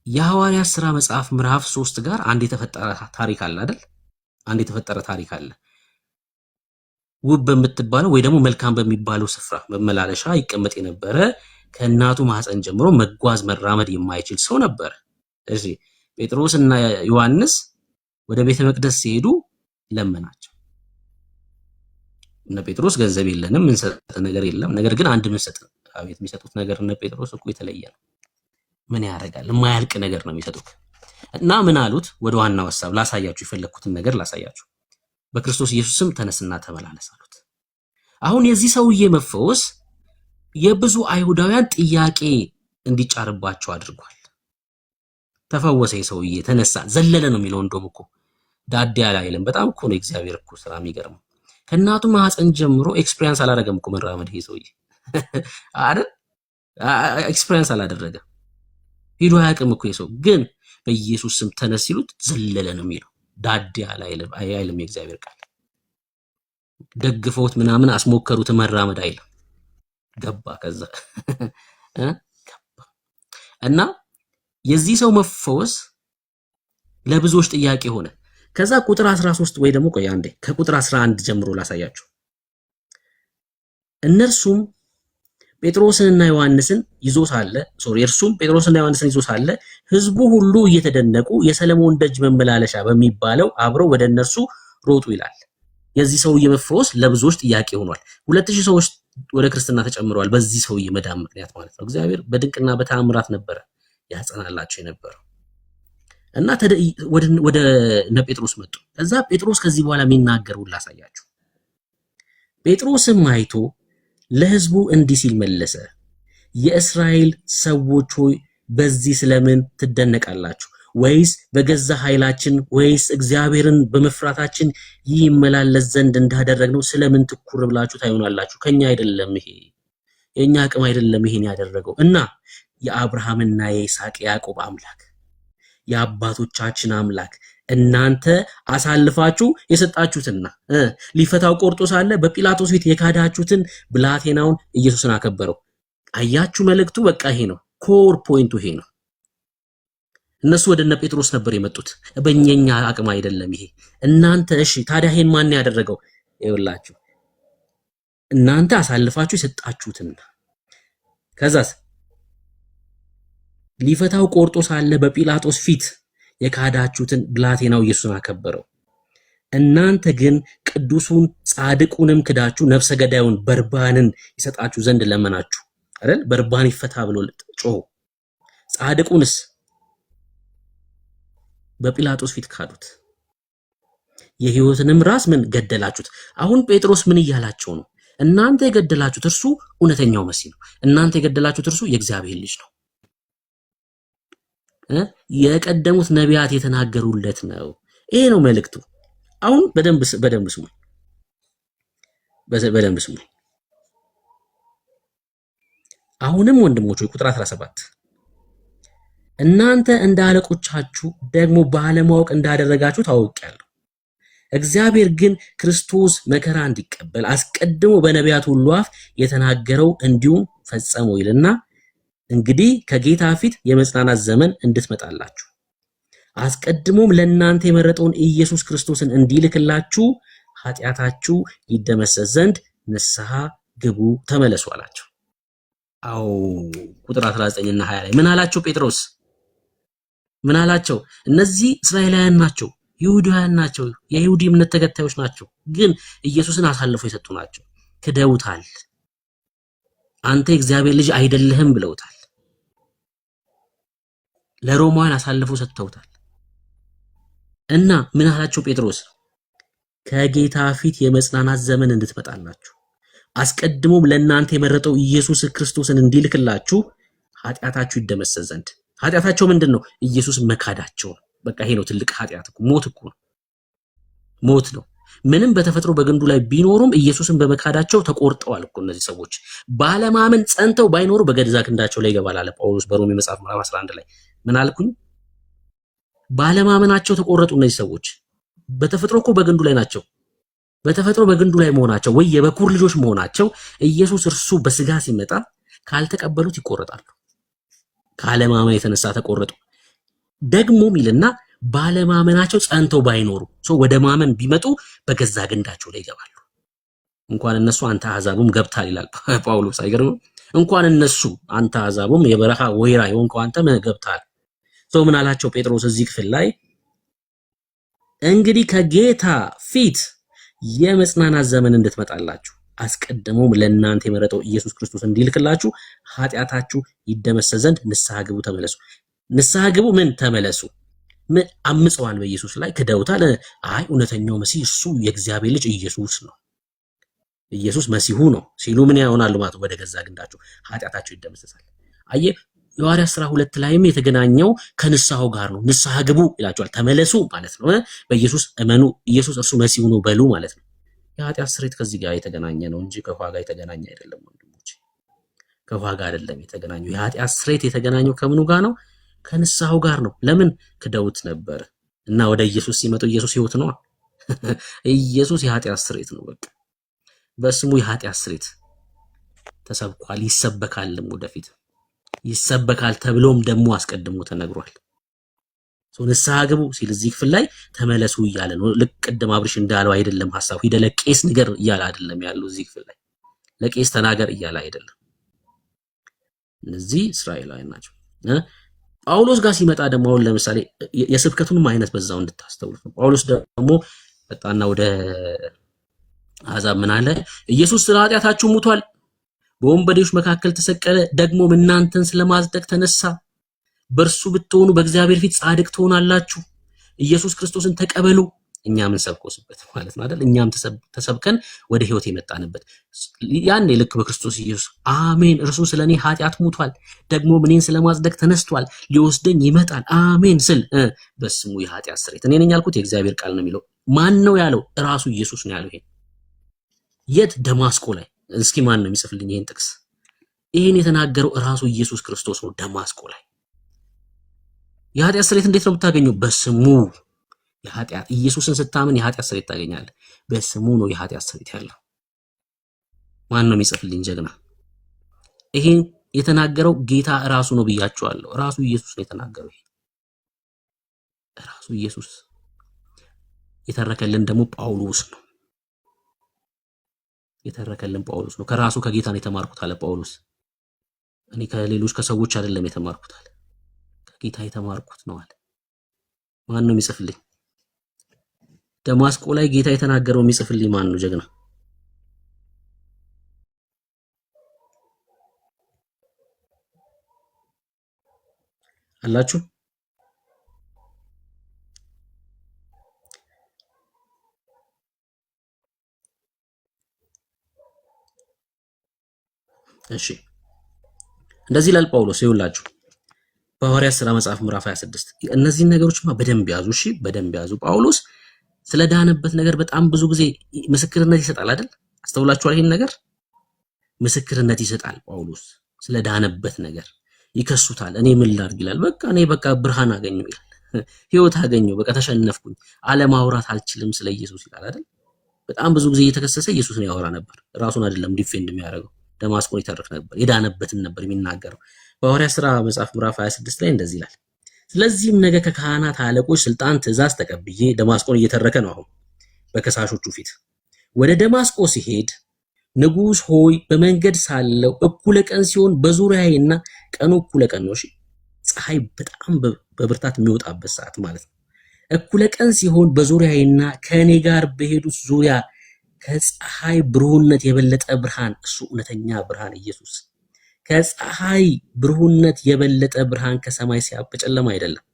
የሐዋርያት ሥራ መጽሐፍ ምዕራፍ 3 ጋር አንድ የተፈጠረ ታሪክ አለ አይደል? አንድ የተፈጠረ ታሪክ አለ። ውብ በምትባለው ወይ ደግሞ መልካም በሚባለው ስፍራ መመላለሻ ይቀመጥ የነበረ ከእናቱ ማህፀን ጀምሮ መጓዝ መራመድ የማይችል ሰው ነበር። እሺ ጴጥሮስ እና ዮሐንስ ወደ ቤተ መቅደስ ሲሄዱ ለመናቸው። እነ ጴጥሮስ ገንዘብ የለንም እንሰጥ ነገር የለም፣ ነገር ግን አንድ ምንሰጥ። አቤት የሚሰጡት ነገር እነ ጴጥሮስ እኮ የተለየ ነው። ምን ያደርጋል? የማያልቅ ነገር ነው የሚሰጡት። እና ምን አሉት? ወደ ዋናው ሐሳብ ላሳያችሁ የፈለኩትን ነገር ላሳያችሁ። በክርስቶስ ኢየሱስ ስም ተነስና ተመላለስ አሉት። አሁን የዚህ ሰውዬ መፈወስ የብዙ አይሁዳውያን ጥያቄ እንዲጫርባቸው አድርጓል። ተፈወሰ፣ የሰውዬ ተነሳ፣ ዘለለ ነው የሚለው። እንደውም እኮ ዳዴ አላለም። በጣም እኮ ነው እግዚአብሔር እኮ ስራ የሚገርመው። ከእናቱ ማህፀን ጀምሮ ኤክስፒሪየንስ አላደረገም እኮ መራመድ። ይሄ ሰውዬ አይደል ኤክስፒሪየንስ አላደረገም፣ ሄዶ አያውቅም እኮ የሰው ግን በኢየሱስ ስም ተነስ ሲሉት ዘለለ ነው የሚለው። ዳዴ አላለም የእግዚአብሔር ቃል። ደግፈውት ምናምን አስሞከሩት መራመድ አይልም። ገባ ከዛ ገባ እና የዚህ ሰው መፈወስ ለብዙዎች ጥያቄ ሆነ። ከዛ ቁጥር 13 ወይ ደግሞ ቆይ አንዴ ከቁጥር 11 ጀምሮ ላሳያችሁ። እነርሱም ጴጥሮስንና ዮሐንስን ይዞ ሳለ እርሱም ጴጥሮስንና ዮሐንስን ይዞ ሳለ ህዝቡ ሁሉ እየተደነቁ የሰለሞን ደጅ መመላለሻ በሚባለው አብረው ወደ እነርሱ ሮጡ ይላል። የዚህ ሰውዬ መፈወስ ለብዙዎች ጥያቄ ሆኗል። 2000 ሰዎች ወደ ክርስትና ተጨምረዋል በዚህ ሰውዬ መዳን ምክንያት ማለት ነው። እግዚአብሔር በድንቅና በተአምራት ነበረ ያጸናላቸው የነበረው እና ወደ እነ ጴጥሮስ መጡ። ከዛ ጴጥሮስ ከዚህ በኋላ የሚናገረው ላሳያችሁ። ጴጥሮስም አይቶ ለህዝቡ እንዲህ ሲል መለሰ፣ የእስራኤል ሰዎች ሆይ በዚህ ስለምን ትደነቃላችሁ? ወይስ በገዛ ኃይላችን ወይስ እግዚአብሔርን በመፍራታችን ይህ ይመላለስ ዘንድ እንዳደረግነው ስለምን ትኩር ብላችሁ ታዩናላችሁ? ከኛ አይደለም፣ ይሄ የኛ አቅም አይደለም ይሄን ያደረገው እና የአብርሃምና የይስሐቅ ያዕቆብ አምላክ የአባቶቻችን አምላክ እናንተ አሳልፋችሁ የሰጣችሁትና ሊፈታው ቆርጦ ሳለ በጲላጦስ ፊት የካዳችሁትን ብላቴናውን ኢየሱስን አከበረው። አያችሁ መልእክቱ በቃ ይሄ ነው። ኮር ፖይንቱ ይሄ ነው። እነሱ ወደ እነ ጴጥሮስ ነበር የመጡት። በእኛ አቅም አይደለም ይሄ እናንተ። እሺ ታዲያ ይሄን ማን ያደረገው? ይኸውላችሁ እናንተ አሳልፋችሁ የሰጣችሁትና ከዛስ ሊፈታው ቆርጦ ሳለ በጲላጦስ ፊት የካዳችሁትን ብላቴናው ኢየሱስን አከበረው። እናንተ ግን ቅዱሱን ጻድቁንም ክዳችሁ ነፍሰ ገዳዩን በርባንን ይሰጣችሁ ዘንድ ለመናችሁ አይደል? በርባን ይፈታ ብሎ ጮሁ። ጻድቁንስ በጲላጦስ ፊት ካዱት። የሕይወትንም ራስ ምን ገደላችሁት? አሁን ጴጥሮስ ምን እያላቸው ነው? እናንተ የገደላችሁት እርሱ እውነተኛው መሲህ ነው። እናንተ የገደላችሁት እርሱ የእግዚአብሔር ልጅ ነው። የቀደሙት ነቢያት የተናገሩለት ነው። ይሄ ነው መልእክቱ። አሁን በደንብ ስሙ፣ በደንብ ስሙ። አሁንም ወንድሞች ቁጥር 17 እናንተ እንደ አለቆቻችሁ ደግሞ ባለማወቅ እንዳደረጋችሁ ታውቃለሁ። እግዚአብሔር ግን ክርስቶስ መከራ እንዲቀበል አስቀድሞ በነቢያት ሁሉ አፍ የተናገረው እንዲሁም ፈጸመው ይልና እንግዲህ ከጌታ ፊት የመጽናናት ዘመን እንድትመጣላችሁ አስቀድሞም ለእናንተ የመረጠውን ኢየሱስ ክርስቶስን እንዲልክላችሁ ኃጢአታችሁ ይደመሰስ ዘንድ ንስሐ ግቡ ተመለሱ አላቸው። አው ቁጥር 19 እና 20 ላይ ምን አላቸው ጴጥሮስ? ምን አላቸው? እነዚህ እስራኤላውያን ናቸው፣ ይሁዳውያን ናቸው፣ የይሁዲ እምነት ተከታዮች ናቸው፣ ግን ኢየሱስን አሳልፈው የሰጡ ናቸው። ክደውታል። አንተ የእግዚአብሔር ልጅ አይደለህም ብለውታል። ለሮማውያን አሳልፈው ሰጥተውታል። እና ምን አላቸው ጴጥሮስ? ከጌታ ፊት የመጽናናት ዘመን እንድትመጣላችሁ አስቀድሞም ለእናንተ የመረጠው ኢየሱስ ክርስቶስን እንዲልክላችሁ ኃጢአታችሁ ይደመሰስ ዘንድ። ኃጢአታቸው ምንድን ነው? ኢየሱስ መካዳቸው። በቃ ይሄ ነው ትልቅ ኃጢአት እኮ፣ ሞት እኮ ነው፣ ሞት ነው። ምንም በተፈጥሮ በግንዱ ላይ ቢኖሩም ኢየሱስን በመካዳቸው ተቆርጠዋል እኮ እነዚህ ሰዎች። ባለማመን ጸንተው ባይኖሩ በገዛ ክንዳቸው ላይ ይገባል አለ ጳውሎስ በሮሜ መጽሐፍ ምዕራፍ 11 ላይ። ምን አልኩኝ? ባለማመናቸው ተቆረጡ እነዚህ ሰዎች። በተፈጥሮ እኮ በግንዱ ላይ ናቸው። በተፈጥሮ በግንዱ ላይ መሆናቸው ወይ የበኩር ልጆች መሆናቸው ኢየሱስ እርሱ በስጋ ሲመጣ ካልተቀበሉት ይቆረጣሉ። ካለማመን የተነሳ ተቆረጡ። ደግሞ ሚልና ባለማመናቸው ጸንተው ባይኖሩ ወደ ማመን ቢመጡ በገዛ ግንዳቸው ላይ ይገባሉ። እንኳን እነሱ አንተ አሕዛብም ገብታል ይላል ጳውሎስ። አይገርምም? እንኳን እነሱ አንተ አሕዛብም የበረሃ ወይራ የሆንከው አንተ ገብታል። ሰው ምን አላቸው ጴጥሮስ እዚህ ክፍል ላይ እንግዲህ ከጌታ ፊት የመጽናናት ዘመን እንድትመጣላችሁ አስቀድሞም ለእናንተ የመረጠው ኢየሱስ ክርስቶስ እንዲልክላችሁ ኃጢአታችሁ ይደመሰስ ዘንድ ንስሐ ግቡ፣ ተመለሱ። ንስሐ ግቡ ምን ተመለሱ? ምን አምፀዋል በኢየሱስ ላይ ክደውታል። አይ እውነተኛው መሲህ እሱ የእግዚአብሔር ልጅ ኢየሱስ ነው፣ ኢየሱስ መሲሁ ነው ሲሉ ምን ይሆናሉ ማለት ወደ ገዛ ግንዳቸው ኃጢአታቸው ይደመሰሳል። አየህ የሐዋርያት ሥራ 2 ላይም የተገናኘው ከንስሐው ጋር ነው። ንስሐ ግቡ ይላቸዋል፣ ተመለሱ ማለት ነው። በኢየሱስ እመኑ፣ ኢየሱስ እርሱ መሲሁ ነው በሉ ማለት ነው። የኃጢአት ስርየት ከዚህ ጋር የተገናኘ ነው እንጂ ከውሃ ጋር የተገናኘ አይደለም ወንድሞች፣ ከውሃ ጋር አይደለም የተገናኘው። የኃጢአት ስርየት የተገናኘው ከምኑ ጋር ነው? ከንስሐው ጋር ነው። ለምን ክደውት ነበር እና ወደ ኢየሱስ ሲመጡ ኢየሱስ ሕይወት ነው። ኢየሱስ የኃጢአት ስርየት ነው። በቃ በስሙ የኃጢአት ስርየት ተሰብኳል፣ ይሰበካልም፣ ወደፊት ይሰበካል ተብሎም ደግሞ አስቀድሞ ተነግሯል። ንስሐ ግቡ ሲል እዚህ ክፍል ላይ ተመለሱ እያለ ነው። ልክ ቅድም አብርሽ እንዳለው አይደለም ሐሳቡ ሂደ ለቄስ ንገር እያለ አይደለም ያለው። እዚህ ክፍል ላይ ለቄስ ተናገር እያለ አይደለም። እነዚህ እስራኤላውያን ናቸው። ጳውሎስ ጋር ሲመጣ ደግሞ አሁን ለምሳሌ የስብከቱንም አይነት በዛው እንድታስተውሉት ነው። ጳውሎስ ደግሞ በጣና ወደ አሕዛብ ምን አለ? ኢየሱስ ስለ ኃጢአታችሁ ሙቷል፣ በወንበዴዎች መካከል ተሰቀለ፣ ደግሞም እናንተን ስለማጽደቅ ተነሳ። በእርሱ ብትሆኑ በእግዚአብሔር ፊት ጻድቅ ትሆናላችሁ። ኢየሱስ ክርስቶስን ተቀበሉ። እኛም እንሰብከውስበት ማለት ነው አይደል? እኛም ተሰብከን ወደ ህይወት የመጣንበት ያኔ ልክ በክርስቶስ ኢየሱስ አሜን፣ እርሱ ስለኔ ኃጢአት ሙቷል፣ ደግሞ እኔን ስለማጽደቅ ተነስቷል፣ ሊወስደኝ ይመጣል አሜን ስል በስሙ የኃጢአት ስርየት እኔ ነኝ ያልኩት የእግዚአብሔር ቃል ነው የሚለው። ማን ነው ያለው? ራሱ ኢየሱስ ነው ያለው። ይሄ የት? ደማስቆ ላይ። እስኪ ማን ነው የሚጽፍልኝ ይሄን ጥቅስ? ይሄን የተናገረው ራሱ ኢየሱስ ክርስቶስ ነው ደማስቆ ላይ። የኃጢአት ስርየት እንዴት ነው የምታገኘው? በስሙ የኃጢአት ኢየሱስን ስታምን የኃጢአት ስርየት ታገኛለህ። በስሙ ነው የኃጢአት ስርየት ያለው። ማን ነው የሚጽፍልኝ ጀግና? ይሄን የተናገረው ጌታ ራሱ ነው ብያቸዋለሁ። ራሱ ኢየሱስ ነው የተናገረው። ይሄ ራሱ ኢየሱስ የተረከልን ደግሞ ጳውሎስ ነው። የተረከልን ጳውሎስ ነው። ከራሱ ከጌታ ነው የተማርኩት አለ ጳውሎስ። እኔ ከሌሎች ከሰዎች አይደለም የተማርኩት አለ፣ ከጌታ የተማርኩት ነው አለ። ማን ነው የሚጽፍልኝ? ደማስቆ ላይ ጌታ የተናገረው የሚጽፍልኝ ማን ነው ጀግና? አላችሁ? እሺ እንደዚህ ይላል ጳውሎስ። ይኸውላችሁ በሐዋርያት ሥራ መጽሐፍ ምዕራፍ 26 እነዚህን ነገሮችማ በደንብ ያዙ። እሺ በደንብ ያዙ። ጳውሎስ ስለዳነበት ነገር በጣም ብዙ ጊዜ ምስክርነት ይሰጣል አይደል? አስተውላችኋል? ይሄን ነገር ምስክርነት ይሰጣል ጳውሎስ ስለዳነበት ነገር። ይከሱታል። እኔ ምን ላድርግ ይላል። በቃ እኔ በቃ ብርሃን አገኘሁ ይላል። ህይወት አገኘሁ፣ በቃ ተሸነፍኩኝ፣ አለማውራት አልችልም ስለ ኢየሱስ ይላል አይደል? በጣም ብዙ ጊዜ እየተከሰሰ ኢየሱስን ያወራ ነበር። ራሱን አይደለም ዲፌንድ የሚያደርገው፣ ደማስቆን ይተርክ ነበር። የዳነበትን ነበር የሚናገረው። በሐዋርያት ሥራ መጽሐፍ ምዕራፍ 26 ላይ እንደዚህ ይላል። ስለዚህም ነገ ከካህናት አለቆች ስልጣን ትእዛዝ ተቀብዬ ደማስቆን እየተረከ ነው አሁን በከሳሾቹ ፊት። ወደ ደማስቆ ሲሄድ ንጉሥ ሆይ በመንገድ ሳለው እኩለ ቀን ሲሆን በዙሪያዬና ቀኑ እኩለ ቀን ነው። እሺ ፀሐይ በጣም በብርታት የሚወጣበት ሰዓት ማለት ነው። እኩለ ቀን ሲሆን በዙሪያዬና ከእኔ ጋር በሄዱት ዙሪያ ከፀሐይ ብሩህነት የበለጠ ብርሃን፣ እሱ እውነተኛ ብርሃን ኢየሱስ ከፀሐይ ብሩህነት የበለጠ ብርሃን ከሰማይ ሲያብ በጨለማ አይደለም፣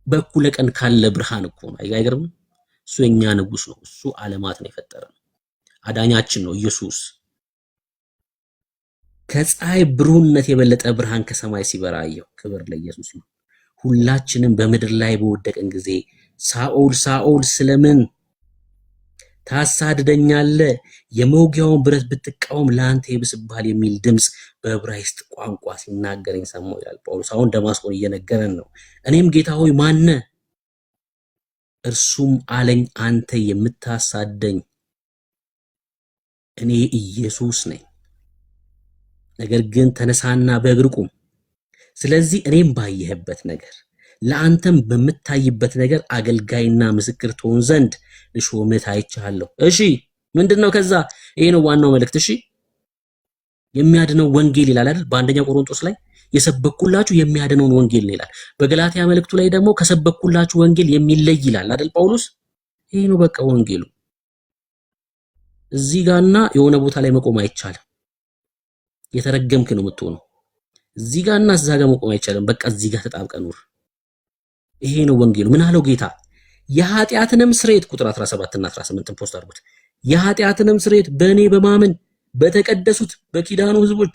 በእኩለ ቀን ካለ ብርሃን እኮ ነው። አይገርም? እሱ የኛ ንጉሥ ነው። እሱ ዓለማትን የፈጠረ ነው። አዳኛችን ነው ኢየሱስ። ከፀሐይ ብሩህነት የበለጠ ብርሃን ከሰማይ ሲበራ አየሁ። ክብር ለኢየሱስ ነው። ሁላችንም በምድር ላይ በወደቀን ጊዜ ሳኦል ሳኦል ስለምን ታሳድደኛለህ? የመውጊያውን ብረት ብትቃወም ለአንተ ይብስብሃል የሚል ድምፅ በዕብራይስጥ ቋንቋ ሲናገረኝ ሰማሁ ይላል ጳውሎስ። አሁን ደማስቆን እየነገረን ነው። እኔም ጌታ ሆይ ማነ? እርሱም አለኝ አንተ የምታሳደኝ እኔ ኢየሱስ ነኝ። ነገር ግን ተነሳና በእግር ቁም። ስለዚህ እኔም ባየህበት ነገር ለአንተም በምታይበት ነገር አገልጋይና ምስክር ትሆን ዘንድ ልሾምህ አይቻለሁ። እሺ ምንድነው? ከዛ ይሄ ነው ዋናው መልእክት። እሺ የሚያድነው ወንጌል ይላል አይደል? በአንደኛ ቆሮንቶስ ላይ የሰበኩላችሁ የሚያድነውን ወንጌል ነው ይላል። በገላትያ መልእክቱ ላይ ደግሞ ከሰበኩላችሁ ወንጌል የሚለይ ይላል አይደል ጳውሎስ? ይሄ ነው በቃ ወንጌሉ። እዚህ ጋርና የሆነ ቦታ ላይ መቆም አይቻልም። የተረገምክ ነው የምትሆነው። እዚህ ጋርና እዛ ጋር መቆም አይቻልም። በቃ እዚህ ጋር ተጣብቀ ኑር። ይሄ ነው ወንጌሉ። ምን አለው ጌታ? የኃጢአትንም ስርየት ቁጥር 17 እና 18 ፖስት አድርጉት። የኃጢአትንም ስርየት በእኔ በማመን በተቀደሱት በኪዳኑ ህዝቦች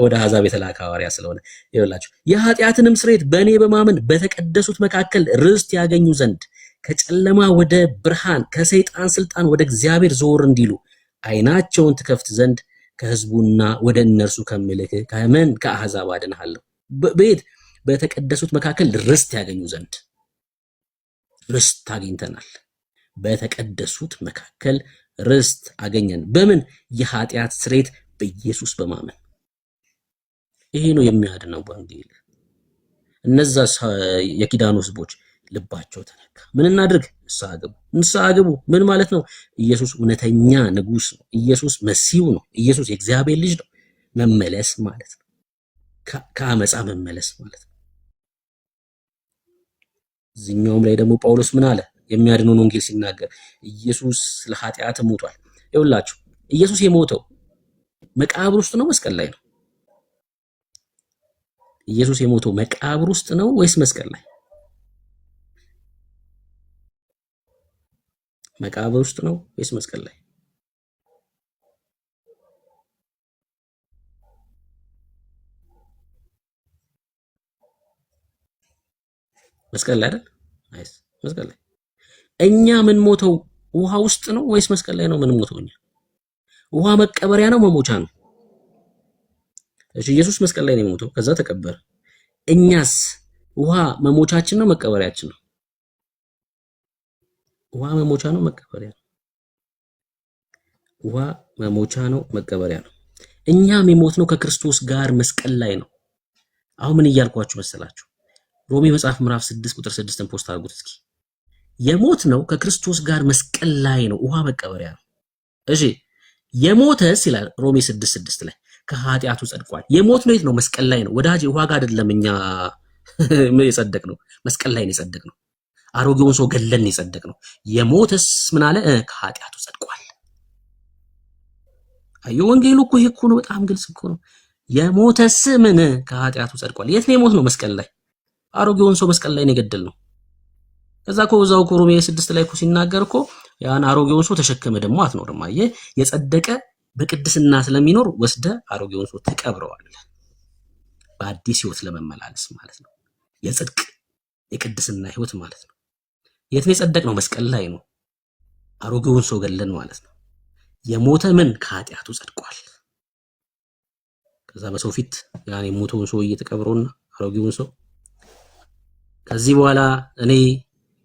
ወደ አሕዛብ የተላከ ሐዋርያ ስለሆነ ይኸውላችሁ፣ የኃጢአትንም ስርየት በእኔ በማመን በተቀደሱት መካከል ርስት ያገኙ ዘንድ ከጨለማ ወደ ብርሃን ከሰይጣን ስልጣን ወደ እግዚአብሔር ዞር እንዲሉ ዓይናቸውን ትከፍት ዘንድ ከህዝቡና ወደ እነርሱ ከምልክ ከምን ከአሕዛብ አድንሃለሁ። በቤት በተቀደሱት መካከል ርስት ያገኙ ዘንድ ርስት አግኝተናል። በተቀደሱት መካከል ርስት አገኘን። በምን? የኃጢአት ስርየት በኢየሱስ በማመን። ይሄ ነው የሚያድነው ወንጌል። እነዛ የኪዳኑ ህዝቦች ልባቸው ተነካ። ምን እናድርግ? ንስሐ ግቡ። ንስሐ ግቡ ምን ማለት ነው? ኢየሱስ እውነተኛ ንጉስ ነው። ኢየሱስ መሲሁ ነው። ኢየሱስ የእግዚአብሔር ልጅ ነው። መመለስ ማለት ነው። ከአመፃ መመለስ ማለት ነው። እዚህኛውም ላይ ደግሞ ጳውሎስ ምን አለ? የሚያድነውን ወንጌል ሲናገር ኢየሱስ ስለ ኃጢአት ሞቷል። ይኸውላችሁ ኢየሱስ የሞተው መቃብር ውስጥ ነው መስቀል ላይ ነው? ኢየሱስ የሞተው መቃብር ውስጥ ነው ወይስ መስቀል ላይ? መቃብር ውስጥ ነው ወይስ መስቀል ላይ? መስቀል ላይ አይደል? አይስ መስቀል ላይ። እኛ ምን ሞተው ውሃ ውስጥ ነው ወይስ መስቀል ላይ ነው? ምን ሞተው እኛ? ውሃ መቀበሪያ ነው መሞቻ ነው? እሺ ኢየሱስ መስቀል ላይ ነው የሞተው፣ ከዛ ተቀበረ። እኛስ ውሃ መሞቻችን ነው መቀበሪያችን ነው? ውሃ መሞቻ ነው መቀበሪያ ነው? ውሃ መሞቻ ነው መቀበሪያ ነው። እኛም የሞትነው ከክርስቶስ ጋር መስቀል ላይ ነው። አሁን ምን እያልኳችሁ መሰላችሁ? ሮሜ መጽሐፍ ምዕራፍ 6 ቁጥር 6ን ፖስት አድርጉት እስኪ። የሞትነው ከክርስቶስ ጋር መስቀል ላይ ነው። ውሃ መቀበሪያ ነው። እሺ የሞተስ ይላል ሮሜ 6:6 ላይ ከኃጢአቱ ጸድቋል። የሞትነው የት ነው? መስቀል ላይ ነው ወዳጅ። ውሃ ጋር አይደለም። እኛ የጸደቅ ነው መስቀል ላይ ነው የጸደቅ ነው። አሮጌውን ሰው ገለን የጸደቅ ነው። የሞተስ ምን አለ? ከኃጢአቱ ጸድቋል። አዩ ወንጌሉ እኮ ይሄ እኮ ነው። በጣም ግልጽ እኮ ነው። የሞተስ ምን? ከኃጢአቱ ጸድቋል። የት ነው የሞት ነው? መስቀል ላይ። አሮጌውን ሰው መስቀል ላይ ነው የገደል ነው። ከዛ እኮ እዛው ሮሜ 6 ላይ እኮ ሲናገር እኮ ያን አሮጌውን ሰው ተሸክመ ደግሞ አትኖርም። አየህ የጸደቀ በቅድስና ስለሚኖር ወስደ አሮጌውን ሰው ተቀብረዋል። በአዲስ ህይወት ለመመላለስ ማለት ነው። የጽድቅ የቅድስና ህይወት ማለት ነው። የት ነው የጸደቅ ነው? መስቀል ላይ ነው። አሮጌውን ሰው ገለን ማለት ነው። የሞተ ምን? ከኃጢአቱ ጸድቋል። ከዛ በሰው ፊት ያን የሞተውን ሰው እየተቀብረውና አሮጌውን ሰው ከዚህ በኋላ እኔ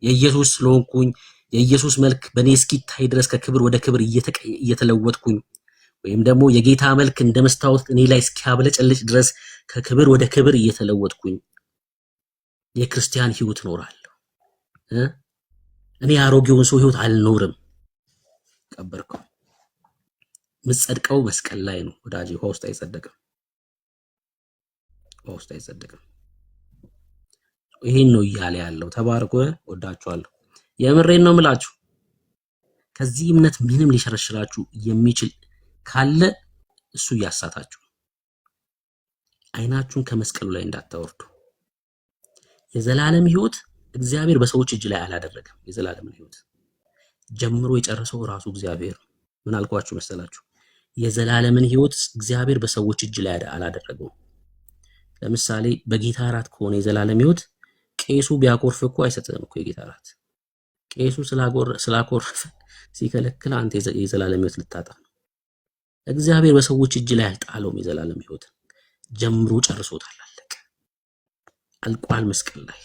የኢየሱስ ስለሆንኩኝ የኢየሱስ መልክ በእኔ እስኪታይ ድረስ ከክብር ወደ ክብር እየተለወጥኩኝ ወይም ደግሞ የጌታ መልክ እንደ መስታወት እኔ ላይ እስኪያብለጨልጭ ድረስ ከክብር ወደ ክብር እየተለወጥኩኝ የክርስቲያን ህይወት እኖራለሁ። እኔ አሮጌውን ሰው ህይወት አልኖርም። ቀበርከው። ምጸድቀው መስቀል ላይ ነው ወዳጅ። ውሃ ውስጥ አይጸደቅም። ውሃ ውስጥ አይጸደቅም። ይሄን ነው እያለ ያለው። ተባረኩ። ወዳችኋለሁ። የምሬን ነው ምላችሁ። ከዚህ እምነት ምንም ሊሸረሽራችሁ የሚችል ካለ እሱ እያሳታችሁ። አይናችሁን ከመስቀሉ ላይ እንዳታወርዱ። የዘላለም ህይወት እግዚአብሔር በሰዎች እጅ ላይ አላደረገም። የዘላለም ህይወት ጀምሮ የጨረሰው ራሱ እግዚአብሔር። ምን አልኳችሁ መሰላችሁ? የዘላለምን ህይወት እግዚአብሔር በሰዎች እጅ ላይ አላደረገውም። ለምሳሌ በጌታ እራት ከሆነ የዘላለም ህይወት ቄሱ ቢያኮርፍ እኮ አይሰጥም እኮ የጌታ እራት። ቄሱ ስላኮረፈ ሲከለክል አንተ የዘላለም ህይወት ልታጣ ነው። እግዚአብሔር በሰዎች እጅ ላይ አልጣለውም። የዘላለም ህይወት ጀምሮ ጨርሶታል። አለቀ፣ አልቋል። መስቀል ላይ